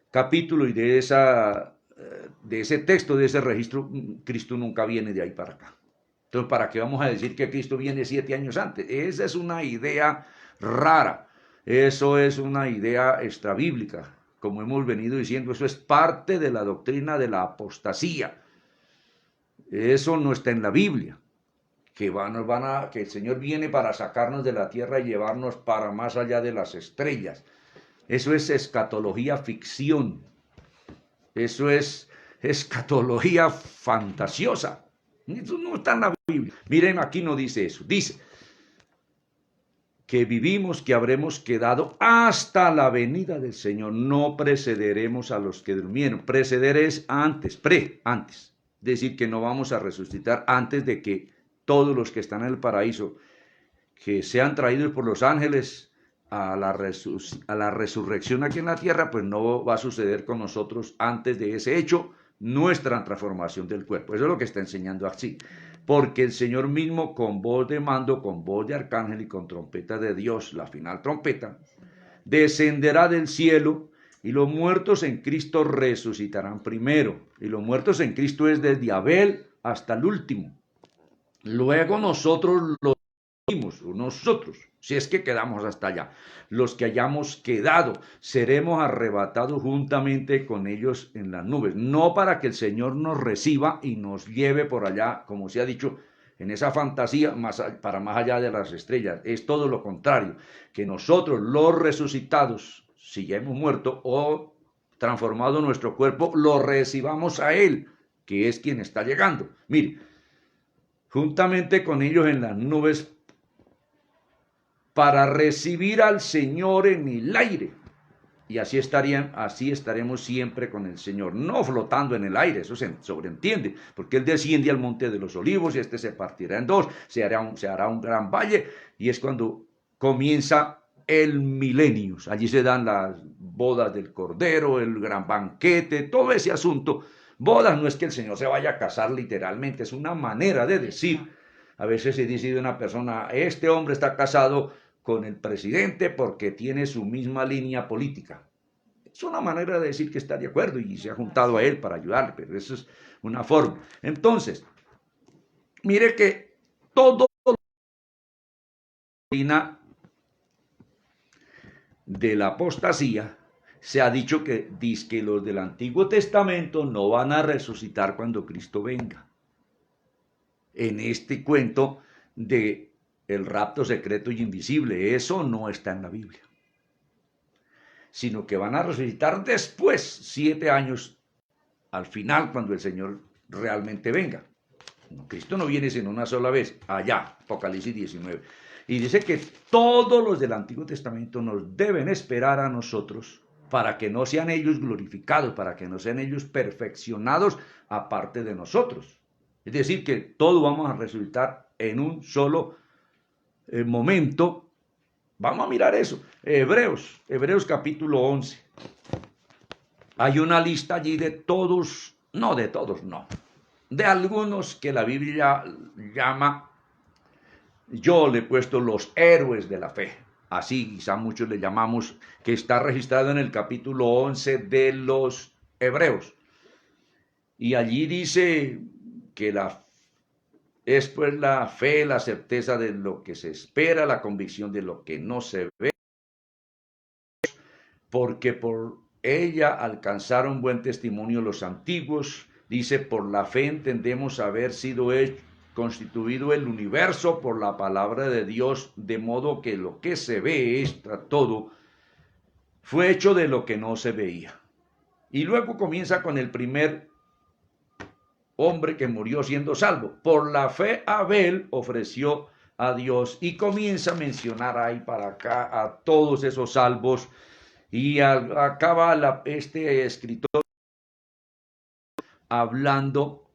capítulo y de ese texto, de ese registro, Cristo nunca viene de ahí para acá. Entonces, ¿para qué vamos a decir que Cristo viene 7 años antes? Esa es una idea rara. Eso es una idea extrabíblica. Como hemos venido diciendo, eso es parte de la doctrina de la apostasía. Eso no está en la Biblia. Que el Señor viene para sacarnos de la tierra y llevarnos para más allá de las estrellas. Eso es escatología ficción. Eso es escatología fantasiosa. Eso no está en la Biblia. Miren, aquí no dice eso. Dice que vivimos, que habremos quedado hasta la venida del Señor. No precederemos a los que durmieron. Preceder es antes, antes. Es decir, que no vamos a resucitar antes de que todos los que están en el paraíso, que sean traídos por los ángeles a la resurrección aquí en la tierra, pues no va a suceder con nosotros antes de ese hecho, nuestra transformación del cuerpo. Eso es lo que está enseñando así. Porque el Señor mismo, con voz de mando, con voz de arcángel y con trompeta de Dios, la final trompeta, descenderá del cielo, y los muertos en Cristo resucitarán primero. Y los muertos en Cristo es desde Abel hasta el último. Luego nosotros si es que quedamos hasta allá, los que hayamos quedado, seremos arrebatados juntamente con ellos en las nubes, no para que el Señor nos reciba y nos lleve por allá, como se ha dicho, en esa fantasía, para más allá de las estrellas. Es todo lo contrario, que nosotros los resucitados, si ya hemos muerto o transformado nuestro cuerpo, lo recibamos a Él, que es quien está llegando. Mire, juntamente con ellos en las nubes, para recibir al Señor en el aire. Y así estaremos siempre con el Señor, no flotando en el aire, eso se sobreentiende, porque Él desciende al monte de los olivos y este se partirá en dos, se hará un gran valle, y es cuando comienza el milenio. Allí se dan las bodas del Cordero, el gran banquete, todo ese asunto. Bodas no es que el Señor se vaya a casar literalmente, es una manera de decir. A veces se dice de una persona, este hombre está casado con el presidente porque tiene su misma línea política. Es una manera de decir que está de acuerdo y se ha juntado a él para ayudarle, pero eso es una forma. Entonces, mire que todo la de la apostasía se ha dicho que los del Antiguo Testamento no van a resucitar cuando Cristo venga. En este cuento de el rapto secreto y invisible, eso no está en la Biblia, sino que van a resucitar después, 7 años al final, cuando el Señor realmente venga. Cristo no viene sino una sola vez, allá, Apocalipsis 19. Y dice que todos los del Antiguo Testamento nos deben esperar a nosotros para que no sean ellos glorificados, para que no sean ellos perfeccionados aparte de nosotros. Es decir, que todos vamos a resucitar en un solo momento. Vamos a mirar eso. Hebreos capítulo 11. Hay una lista allí de todos, no de todos, no. De algunos que la Biblia llama, yo le he puesto los héroes de la fe. Así quizá muchos le llamamos, que está registrado en el capítulo 11 de los Hebreos. Y allí dice que es pues la fe, la certeza de lo que se espera, la convicción de lo que no se ve, porque por ella alcanzaron buen testimonio los antiguos. Dice, por la fe entendemos haber sido constituido el universo por la palabra de Dios, de modo que lo que se ve, todo, fue hecho de lo que no se veía. Y luego comienza con el primer hombre que murió siendo salvo. Por la fe Abel ofreció a Dios, y comienza a mencionar ahí para acá a todos esos salvos, y acaba este escritor hablando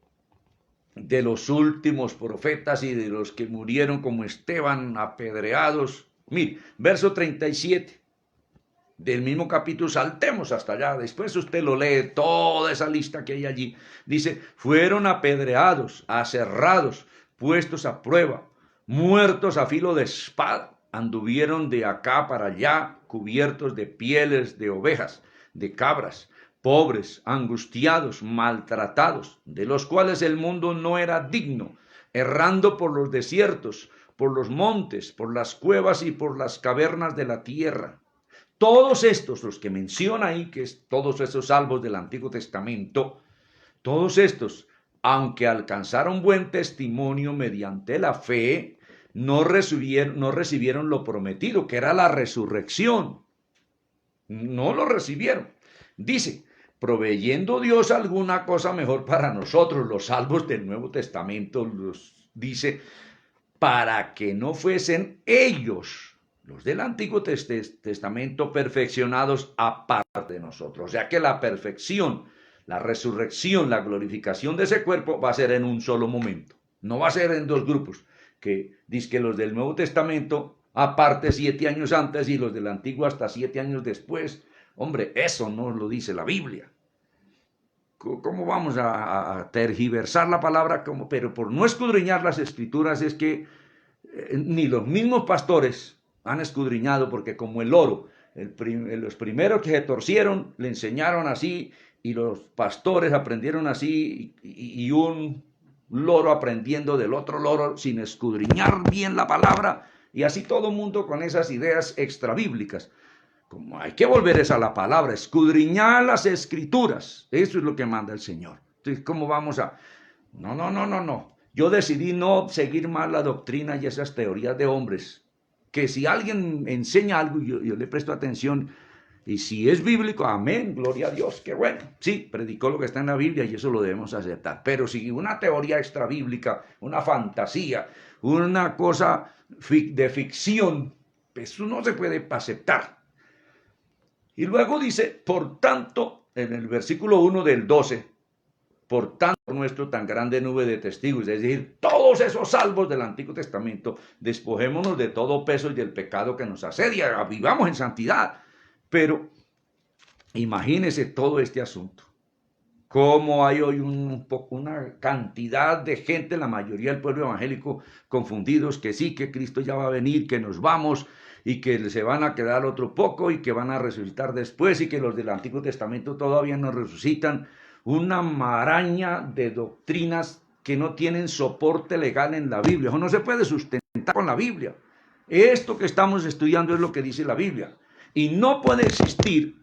de los últimos profetas y de los que murieron como Esteban, apedreados. Mire, verso 37 del mismo capítulo, saltemos hasta allá, después usted lo lee, toda esa lista que hay allí. Dice, fueron apedreados, aserrados, puestos a prueba, muertos a filo de espada, anduvieron de acá para allá, cubiertos de pieles de ovejas, de cabras, pobres, angustiados, maltratados, de los cuales el mundo no era digno, errando por los desiertos, por los montes, por las cuevas y por las cavernas de la tierra. Todos estos, los que menciona ahí, que es todos esos salvos del Antiguo Testamento, todos estos, aunque alcanzaron buen testimonio mediante la fe, no recibieron lo prometido, que era la resurrección. No lo recibieron. Dice, proveyendo Dios alguna cosa mejor para nosotros, los salvos del Nuevo Testamento, dice, para que no fuesen ellos, los del Antiguo Testamento, perfeccionados aparte de nosotros. O sea que la perfección, la resurrección, la glorificación de ese cuerpo va a ser en un solo momento. No va a ser en dos grupos, que dice que los del Nuevo Testamento aparte 7 años antes y los del Antiguo hasta 7 años después. Hombre, eso no lo dice la Biblia. ¿Cómo vamos a tergiversar la palabra? Pero por no escudriñar las Escrituras es que ni los mismos pastores han escudriñado, porque como el loro, los primeros que se torcieron le enseñaron así, y los pastores aprendieron así, y un loro aprendiendo del otro loro sin escudriñar bien la palabra, y así todo mundo con esas ideas extrabíblicas. Como hay que volver a la palabra, escudriñar las Escrituras, eso es lo que manda el Señor. Entonces, ¿cómo vamos a...? No. Yo decidí no seguir más la doctrina y esas teorías de hombres, que si alguien enseña algo, yo le presto atención, y si es bíblico, amén, gloria a Dios, qué bueno. Sí, predicó lo que está en la Biblia y eso lo debemos aceptar. Pero si una teoría extrabíblica, una fantasía, una cosa de ficción, eso no se puede aceptar. Y luego dice, por tanto, en el versículo 1 del 12, por tanto, nuestro tan grande nube de testigos, es decir, todos esos salvos del Antiguo Testamento, despojémonos de todo peso y del pecado que nos asedia, vivamos en santidad. Pero imagínese todo este asunto. Cómo hay hoy una cantidad de gente, la mayoría del pueblo evangélico, confundidos, que sí, que Cristo ya va a venir, que nos vamos, y que se van a quedar otro poco, y que van a resucitar después, y que los del Antiguo Testamento todavía no resucitan. Una maraña de doctrinas que no tienen soporte legal en la Biblia. Eso no se puede sustentar con la Biblia. Esto que estamos estudiando es lo que dice la Biblia. Y no puede existir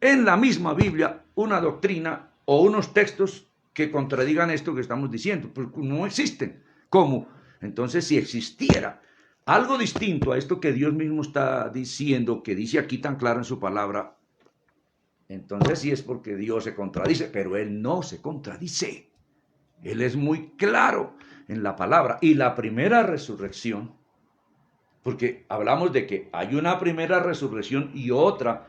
en la misma Biblia una doctrina o unos textos que contradigan esto que estamos diciendo. Pues no existen. ¿Cómo? Entonces, si existiera algo distinto a esto que Dios mismo está diciendo, que dice aquí tan claro en su palabra, entonces sí es porque Dios se contradice, pero Él no se contradice. Él es muy claro en la palabra. Y la primera resurrección, porque hablamos de que hay una primera resurrección y otra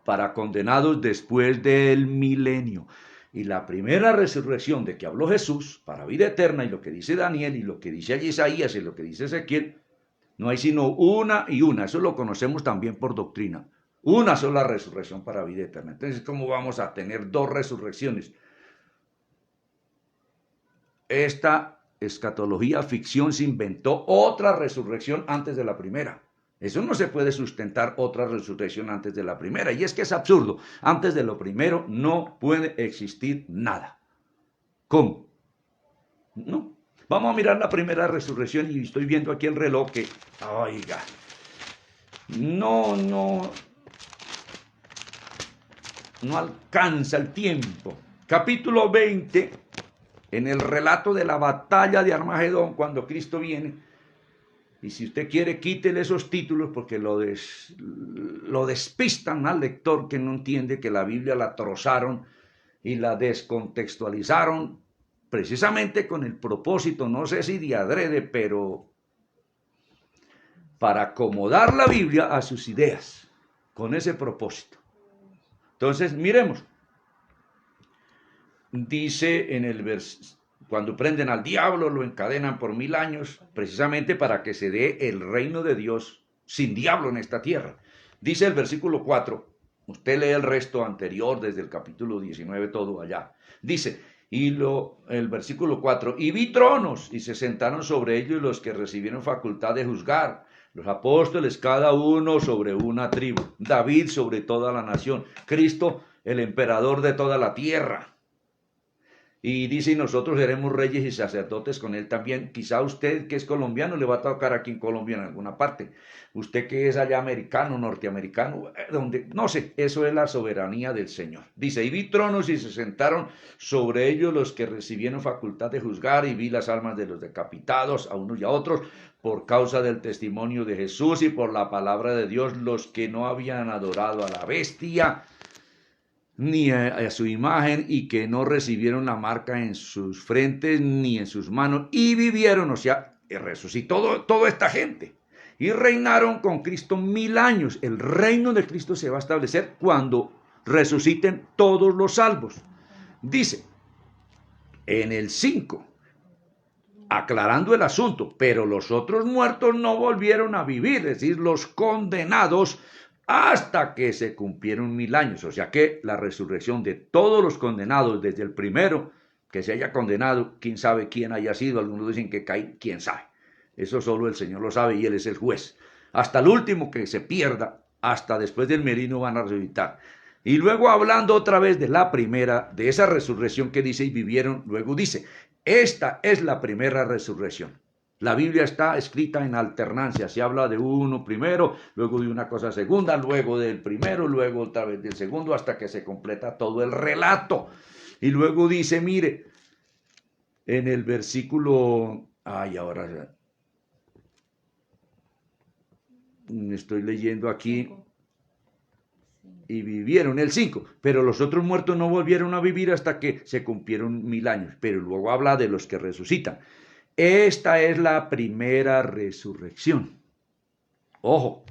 para condenados después del milenio. Y la primera resurrección de que habló Jesús para vida eterna, y lo que dice Daniel, y lo que dice allí Isaías, y lo que dice Ezequiel, no hay sino una y una. Eso lo conocemos también por doctrina. Una sola resurrección para vida eterna. Entonces, ¿cómo vamos a tener dos resurrecciones? Esta escatología ficción se inventó otra resurrección antes de la primera. Eso no se puede sustentar, otra resurrección antes de la primera. Y es que es absurdo. Antes de lo primero no puede existir nada. ¿Cómo? No. Vamos a mirar la primera resurrección, y estoy viendo aquí el reloj que, oiga, no alcanza el tiempo. capítulo 20, en el relato de la batalla de Armagedón, cuando Cristo viene, y si usted quiere, quítele esos títulos porque lo despistan al lector que no entiende que la Biblia la trozaron y la descontextualizaron precisamente con el propósito, no sé si de adrede, pero para acomodar la Biblia a sus ideas, con ese propósito. Entonces, miremos. Dice en el cuando prenden al diablo, lo encadenan por 1000 años, precisamente para que se dé el reino de Dios sin diablo en esta tierra. Dice el versículo 4, usted lee el resto anterior, desde el capítulo 19, todo allá. Dice, el versículo 4, y vi tronos, y se sentaron sobre ellos los que recibieron facultad de juzgar, los apóstoles, cada uno sobre una tribu, David sobre toda la nación, Cristo, el emperador de toda la tierra. Y dice, y nosotros seremos reyes y sacerdotes con él también. Quizá usted que es colombiano le va a tocar aquí en Colombia en alguna parte. Usted que es allá americano, norteamericano, donde, no sé, eso es la soberanía del Señor. Dice, y vi tronos y se sentaron sobre ellos los que recibieron facultad de juzgar, y vi las almas de los decapitados, a unos y a otros, por causa del testimonio de Jesús y por la palabra de Dios, los que no habían adorado a la bestia ni a su imagen, y que no recibieron la marca en sus frentes ni en sus manos, y vivieron, o sea, resucitó toda esta gente, y reinaron con Cristo 1000 años. El reino de Cristo se va a establecer cuando resuciten todos los salvos. Dice en el 5, aclarando el asunto, pero los otros muertos no volvieron a vivir, es decir, los condenados, hasta que se cumplieron 1000 años. O sea que la resurrección de todos los condenados, desde el primero que se haya condenado, quién sabe quién haya sido, algunos dicen que Caín, quién sabe. Eso solo el Señor lo sabe y Él es el juez. Hasta el último que se pierda, hasta después del milenio van a resucitar. Y luego, hablando otra vez de la primera, de esa resurrección que dice, y vivieron, luego dice, esta es la primera resurrección. La Biblia está escrita en alternancia, se habla de uno primero, luego de una cosa segunda, luego del primero, luego otra vez del segundo, hasta que se completa todo el relato. Y luego dice, mire, en el versículo, ahora estoy leyendo aquí, y vivieron, el 5, pero los otros muertos no volvieron a vivir hasta que se cumplieron 1000 años, pero luego habla de los que resucitan. Esta es la primera resurrección. Ojo,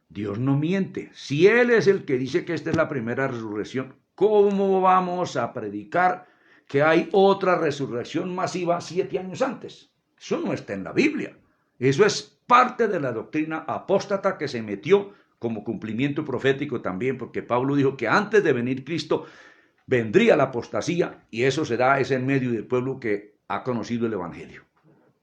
Dios no miente. Si Él es el que dice que esta es la primera resurrección, ¿cómo vamos a predicar que hay otra resurrección masiva 7 años antes? Eso no está en la Biblia. Eso es parte de la doctrina apóstata que se metió como cumplimiento profético también, porque Pablo dijo que antes de venir Cristo vendría la apostasía, y eso será ese en medio del pueblo que ha conocido el Evangelio.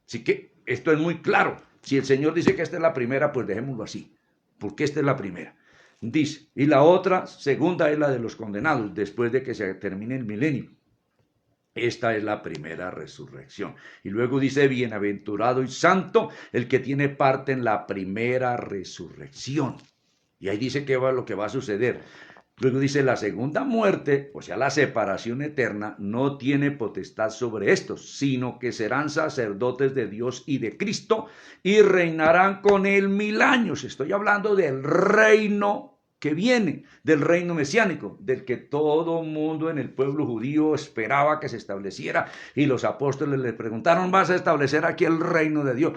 Así que esto es muy claro. Si el Señor dice que esta es la primera, pues dejémoslo así, porque esta es la primera. Dice, y la otra, segunda, es la de los condenados, después de que se termine el milenio. Esta es la primera resurrección. Y luego dice, bienaventurado y santo el que tiene parte en la primera resurrección. Y ahí dice que va lo que va a suceder. Luego dice, la segunda muerte, o sea, la separación eterna, no tiene potestad sobre estos, sino que serán sacerdotes de Dios y de Cristo y reinarán con él 1000 años. Estoy hablando del reino que viene, del reino mesiánico, del que todo mundo en el pueblo judío esperaba que se estableciera, y los apóstoles le preguntaron, ¿vas a establecer aquí el reino de Dios?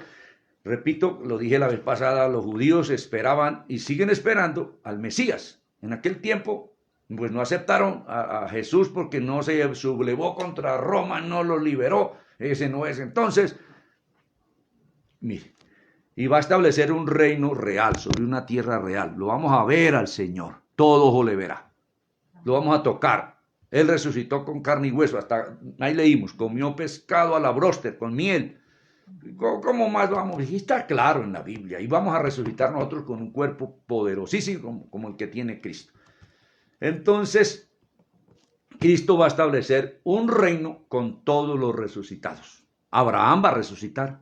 Repito, lo dije la vez pasada, los judíos esperaban y siguen esperando al Mesías. En aquel tiempo, pues no aceptaron a Jesús porque no se sublevó contra Roma, no lo liberó. Ese no es. Entonces, mire, y va a establecer un reino real, sobre una tierra real. Lo vamos a ver al Señor, todo ojo le verá. Lo vamos a tocar. Él resucitó con carne y hueso, hasta ahí leímos, comió pescado a la bróster con miel. ¿Cómo más vamos? Y está claro en la Biblia. Y vamos a resucitar nosotros con un cuerpo poderosísimo como el que tiene Cristo. Entonces, Cristo va a establecer un reino con todos los resucitados. Abraham va a resucitar.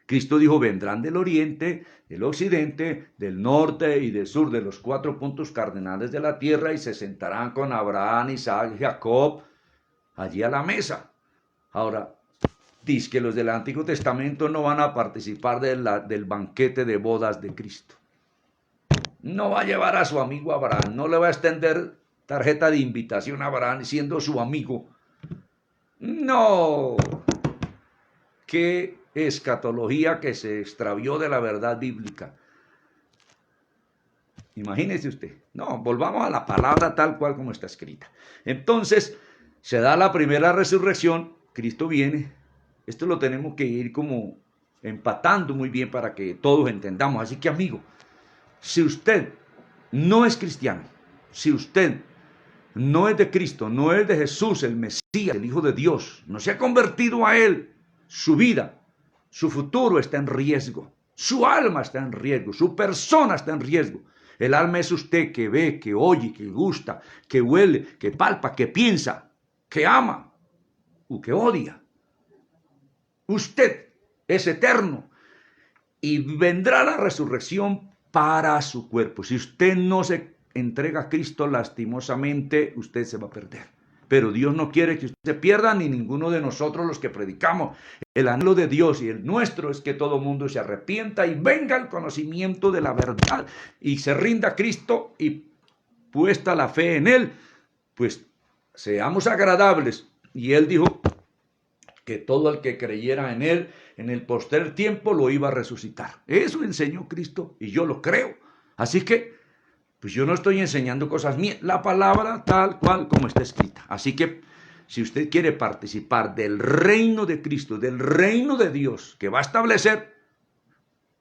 Cristo dijo, vendrán del oriente, del occidente, del norte y del sur, de los 4 puntos cardinales de la tierra, y se sentarán con Abraham, Isaac y Jacob, allí a la mesa. Ahora, dice que los del Antiguo Testamento no van a participar del banquete de bodas de Cristo. No va a llevar a su amigo Abraham, no le va a extender tarjeta de invitación a Abraham siendo su amigo. No. Qué escatología que se extravió de la verdad bíblica. Imagínese usted. No, volvamos a la palabra tal cual como está escrita. Entonces, se da la primera resurrección, Cristo viene. Esto lo tenemos que ir como empatando muy bien para que todos entendamos. Así que, amigo, si usted no es cristiano, si usted no es de Cristo, no es de Jesús, el Mesías, el Hijo de Dios, no se ha convertido a Él, su vida, su futuro está en riesgo, su alma está en riesgo, su persona está en riesgo. El alma es usted que ve, que oye, que gusta, que huele, que palpa, que piensa, que ama o que odia. Usted es eterno y vendrá la resurrección para su cuerpo. Si usted no se entrega a Cristo, lastimosamente usted se va a perder. Pero Dios no quiere que usted se pierda, ni ninguno de nosotros los que predicamos. El anhelo de Dios y el nuestro es que todo mundo se arrepienta y venga al conocimiento de la verdad y se rinda a Cristo, y puesta la fe en Él, pues seamos agradables. Y Él dijo que todo el que creyera en Él, en el postrer tiempo lo iba a resucitar. Eso enseñó Cristo y yo lo creo. Así que pues yo no estoy enseñando cosas mías, la palabra tal cual como está escrita. Así que si usted quiere participar del reino de Cristo, del reino de Dios que va a establecer,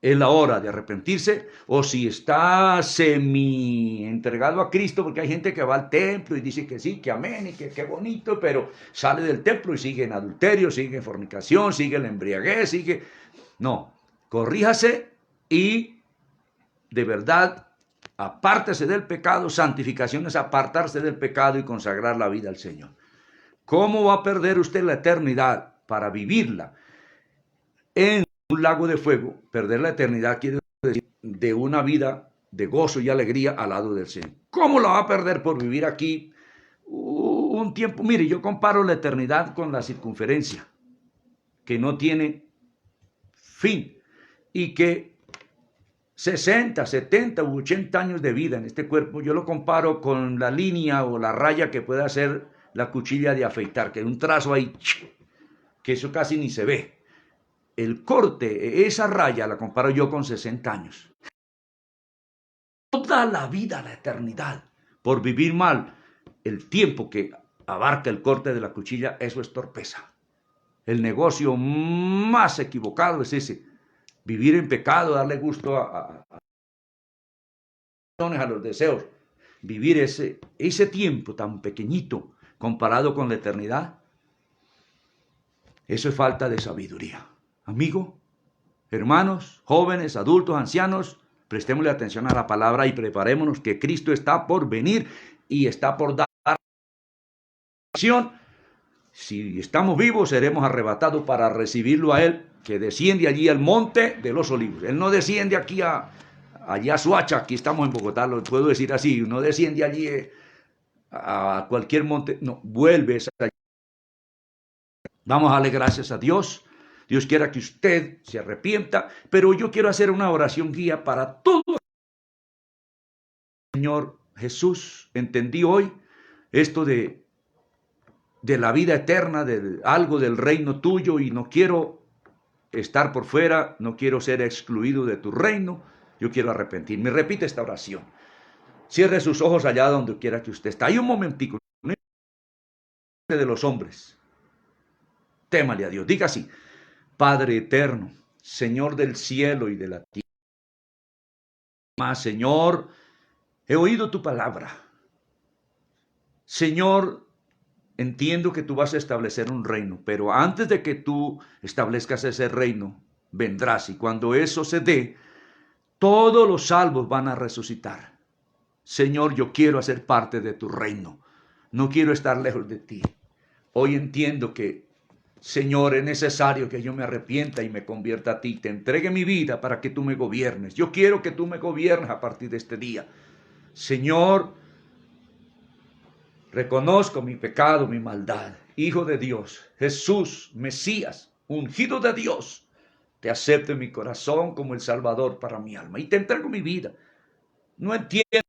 es la hora de arrepentirse. O si está semi entregado a Cristo, porque hay gente que va al templo y dice que sí, que amén y que qué bonito, pero sale del templo y sigue en adulterio, sigue en fornicación, sigue en la embriaguez, sigue... No, corríjase y de verdad apártese del pecado. Santificación es apartarse del pecado y consagrar la vida al Señor. ¿Cómo va a perder usted la eternidad para vivirla en un lago de fuego? Perder la eternidad quiere decir de una vida de gozo y alegría al lado del Señor. ¿Cómo la va a perder por vivir aquí un tiempo? Mire, yo comparo la eternidad con la circunferencia, que no tiene fin y que 60, 70 u 80 años de vida en este cuerpo, yo lo comparo con la línea o la raya que puede hacer la cuchilla de afeitar, que es un trazo ahí, que eso casi ni se ve. El corte, esa raya la comparo yo con 60 años. Toda la vida, la eternidad, por vivir mal, el tiempo que abarca el corte de la cuchilla, eso es torpeza. El negocio más equivocado es ese: vivir en pecado, darle gusto a los deseos, vivir ese tiempo tan pequeñito comparado con la eternidad. Eso es falta de sabiduría. Amigo, hermanos, jóvenes, adultos, ancianos, prestémosle atención a la palabra y preparémonos, que Cristo está por venir y está por dar acción. Si estamos vivos, seremos arrebatados para recibirlo a Él, que desciende allí al monte de los olivos. Él no desciende aquí allá a Suacha, aquí estamos en Bogotá, lo puedo decir así, no desciende allí a cualquier monte, no, vuelve allí. Vamos a darle gracias a Dios. Dios quiera que usted se arrepienta, pero yo quiero hacer una oración guía para todo. Señor Jesús, entendí hoy esto de la vida eterna, de algo del reino tuyo, y no quiero estar por fuera, no quiero ser excluido de tu reino, yo quiero arrepentirme. Repite esta oración. Cierre sus ojos allá donde quiera que usted está. Hay un momentico de los hombres. Témale a Dios. Diga así: Padre eterno, Señor del cielo y de la tierra. Más, Señor, he oído tu palabra. Señor, entiendo que tú vas a establecer un reino, pero antes de que tú establezcas ese reino, vendrás, y cuando eso se dé, todos los salvos van a resucitar. Señor, yo quiero hacer parte de tu reino. No quiero estar lejos de ti. Hoy entiendo que, Señor, es necesario que yo me arrepienta y me convierta a ti. Te entregue mi vida para que tú me gobiernes. Yo quiero que tú me gobiernes a partir de este día. Señor, reconozco mi pecado, mi maldad. Hijo de Dios, Jesús, Mesías, ungido de Dios, te acepto en mi corazón como el Salvador para mi alma y te entrego mi vida. No entiendo,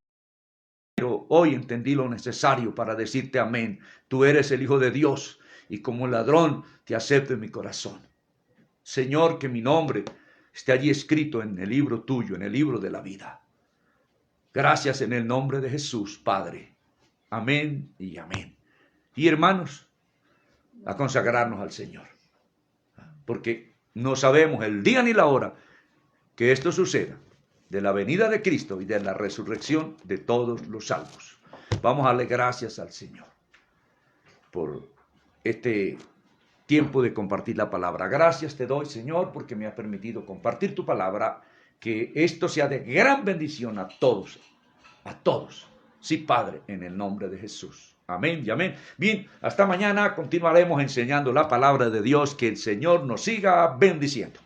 pero hoy entendí lo necesario para decirte amén. Tú eres el Hijo de Dios y como ladrón te acepto en mi corazón. Señor, que mi nombre esté allí escrito en el libro tuyo, en el libro de la vida. Gracias en el nombre de Jesús, Padre. Amén y amén. Y hermanos, a consagrarnos al Señor. Porque no sabemos el día ni la hora que esto suceda, de la venida de Cristo y de la resurrección de todos los salvos. Vamos a darle gracias al Señor por este tiempo de compartir la palabra. Gracias te doy, Señor, porque me has permitido compartir tu palabra, que esto sea de gran bendición a todos, a todos. Sí, Padre, en el nombre de Jesús. Amén y amén. Bien, hasta mañana continuaremos enseñando la palabra de Dios. Que el Señor nos siga bendiciendo.